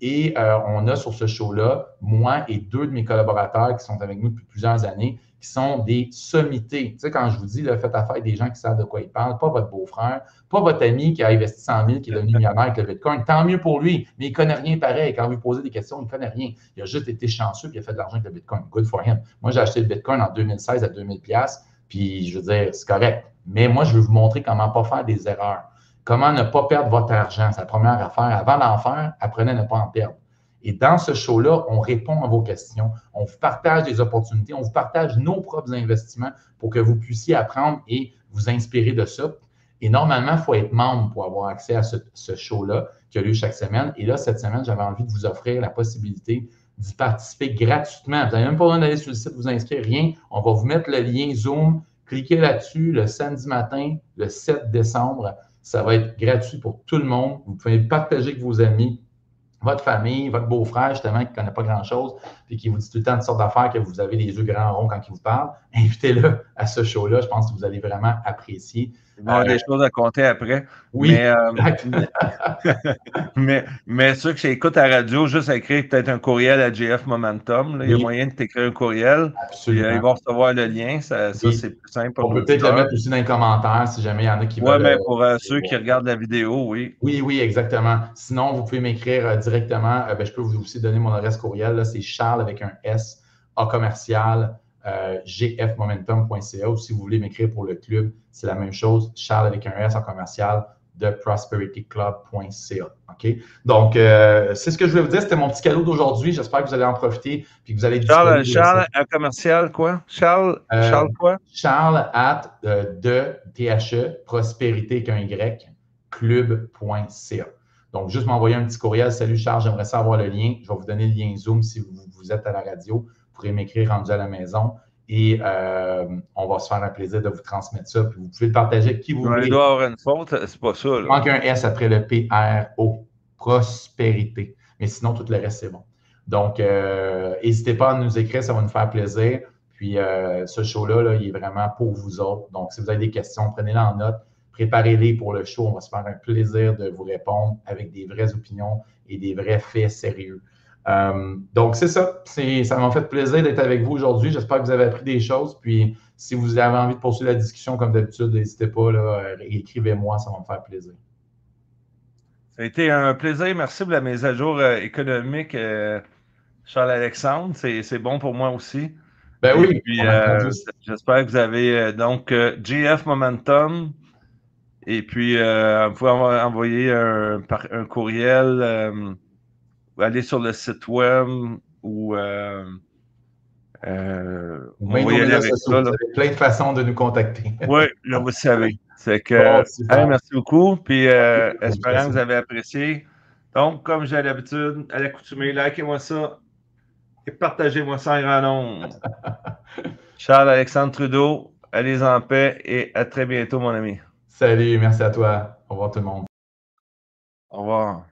Et on a sur ce show-là, moi et 2 de mes collaborateurs qui sont avec nous depuis plusieurs années, qui sont des sommités. Tu sais, quand je vous dis, là, faites affaire avec des gens qui savent de quoi ils parlent, pas votre beau-frère, pas votre ami qui a investi 100 000, qui est devenu millionnaire avec le Bitcoin. Tant mieux pour lui, mais il ne connaît rien pareil. Quand vous lui posez des questions, il ne connaît rien. Il a juste été chanceux et il a fait de l'argent avec le Bitcoin. Good for him. Moi, j'ai acheté le Bitcoin en 2016 à 2000 $, puis je veux dire, c'est correct. Mais moi, je veux vous montrer comment ne pas faire des erreurs. Comment ne pas perdre votre argent. C'est la première affaire. Avant d'en faire, apprenez à ne pas en perdre. Et dans ce show-là, on répond à vos questions, on vous partage des opportunités, on vous partage nos propres investissements pour que vous puissiez apprendre et vous inspirer de ça. Et normalement, il faut être membre pour avoir accès à ce show-là qui a lieu chaque semaine. Et là, cette semaine, j'avais envie de vous offrir la possibilité d'y participer gratuitement. Vous n'avez même pas besoin d'aller sur le site, vous inscrire, rien. On va vous mettre le lien Zoom. Cliquez là-dessus le samedi matin, le 7 décembre. Ça va être gratuit pour tout le monde. Vous pouvez partager avec vos amis, votre famille, votre beau-frère, justement, qui ne connaît pas grand-chose, puis qui vous dit tout le temps de sortes d'affaires que vous avez les yeux grands ronds quand il vous parle, invitez-le à ce show-là. Je pense que vous allez vraiment apprécier. Il va y avoir des choses à compter après. Oui, mais ceux qui écoutent à la radio, juste écrire peut-être un courriel à GF Momentum. Là, il y a moyen de t'écrire un courriel. Absolument. Puis, ils vont recevoir le lien. Ça c'est plus simple pour nous. On peut peut-être le mettre aussi dans les commentaires si jamais il y en a qui veulent. Oui, mais pour ceux qui regardent la vidéo, oui. Oui, exactement. Sinon, vous pouvez m'écrire directement. Je peux vous aussi donner mon adresse courriel. C'est Charles avec un S, A commercial, gfmomentum.ca. Ou si vous voulez m'écrire pour le club, c'est la même chose. Charles avec un S, A commercial, de prosperityclub.ca. OK? Donc, c'est ce que je voulais vous dire. C'était mon petit cadeau d'aujourd'hui. J'espère que vous allez en profiter puis que vous allez Charles, un commercial, quoi? Charles quoi? Charles de THE, prospérité avec un Y, club.ca. Donc, juste m'envoyer un petit courriel. Salut Charles, j'aimerais savoir le lien. Je vais vous donner le lien Zoom si vous êtes à la radio. Vous pourrez m'écrire rendu à la maison et on va se faire un plaisir de vous transmettre ça. Puis vous pouvez le partager avec qui vous voulez. Il doit avoir une faute, c'est pas ça. Là. Il manque un S après le PRO, prospérité. Mais sinon, tout le reste, c'est bon. Donc, n'hésitez pas à nous écrire, ça va nous faire plaisir. Puis, ce show-là, là, il est vraiment pour vous autres. Donc, si vous avez des questions, prenez-les en note. Préparez-les pour le show. On va se faire un plaisir de vous répondre avec des vraies opinions et des vrais faits sérieux. Donc, c'est ça. Ça m'a fait plaisir d'être avec vous aujourd'hui. J'espère que vous avez appris des choses. Puis, si vous avez envie de poursuivre la discussion, comme d'habitude, n'hésitez pas, là, écrivez-moi, ça va me faire plaisir. Ça a été un plaisir. Merci pour la mise à jour économique, Charles-Alexandre. C'est bon pour moi aussi. Ben et oui. Puis, j'espère que vous avez donc GF Momentum. Et puis, vous pouvez envoyer un courriel, aller sur le site web ou on va y aller avec ça. Vous avez plein de façons de nous contacter. Oui, là, vous savez. C'est que, merci beaucoup. Puis, espérant que vous avez apprécié. Donc, comme j'ai l'habitude, à l'accoutumée, likez-moi ça et partagez-moi ça en grand nombre. Charles-Alexandre Trudeau, allez en paix et à très bientôt, mon ami. Salut, merci à toi. Au revoir tout le monde. Au revoir.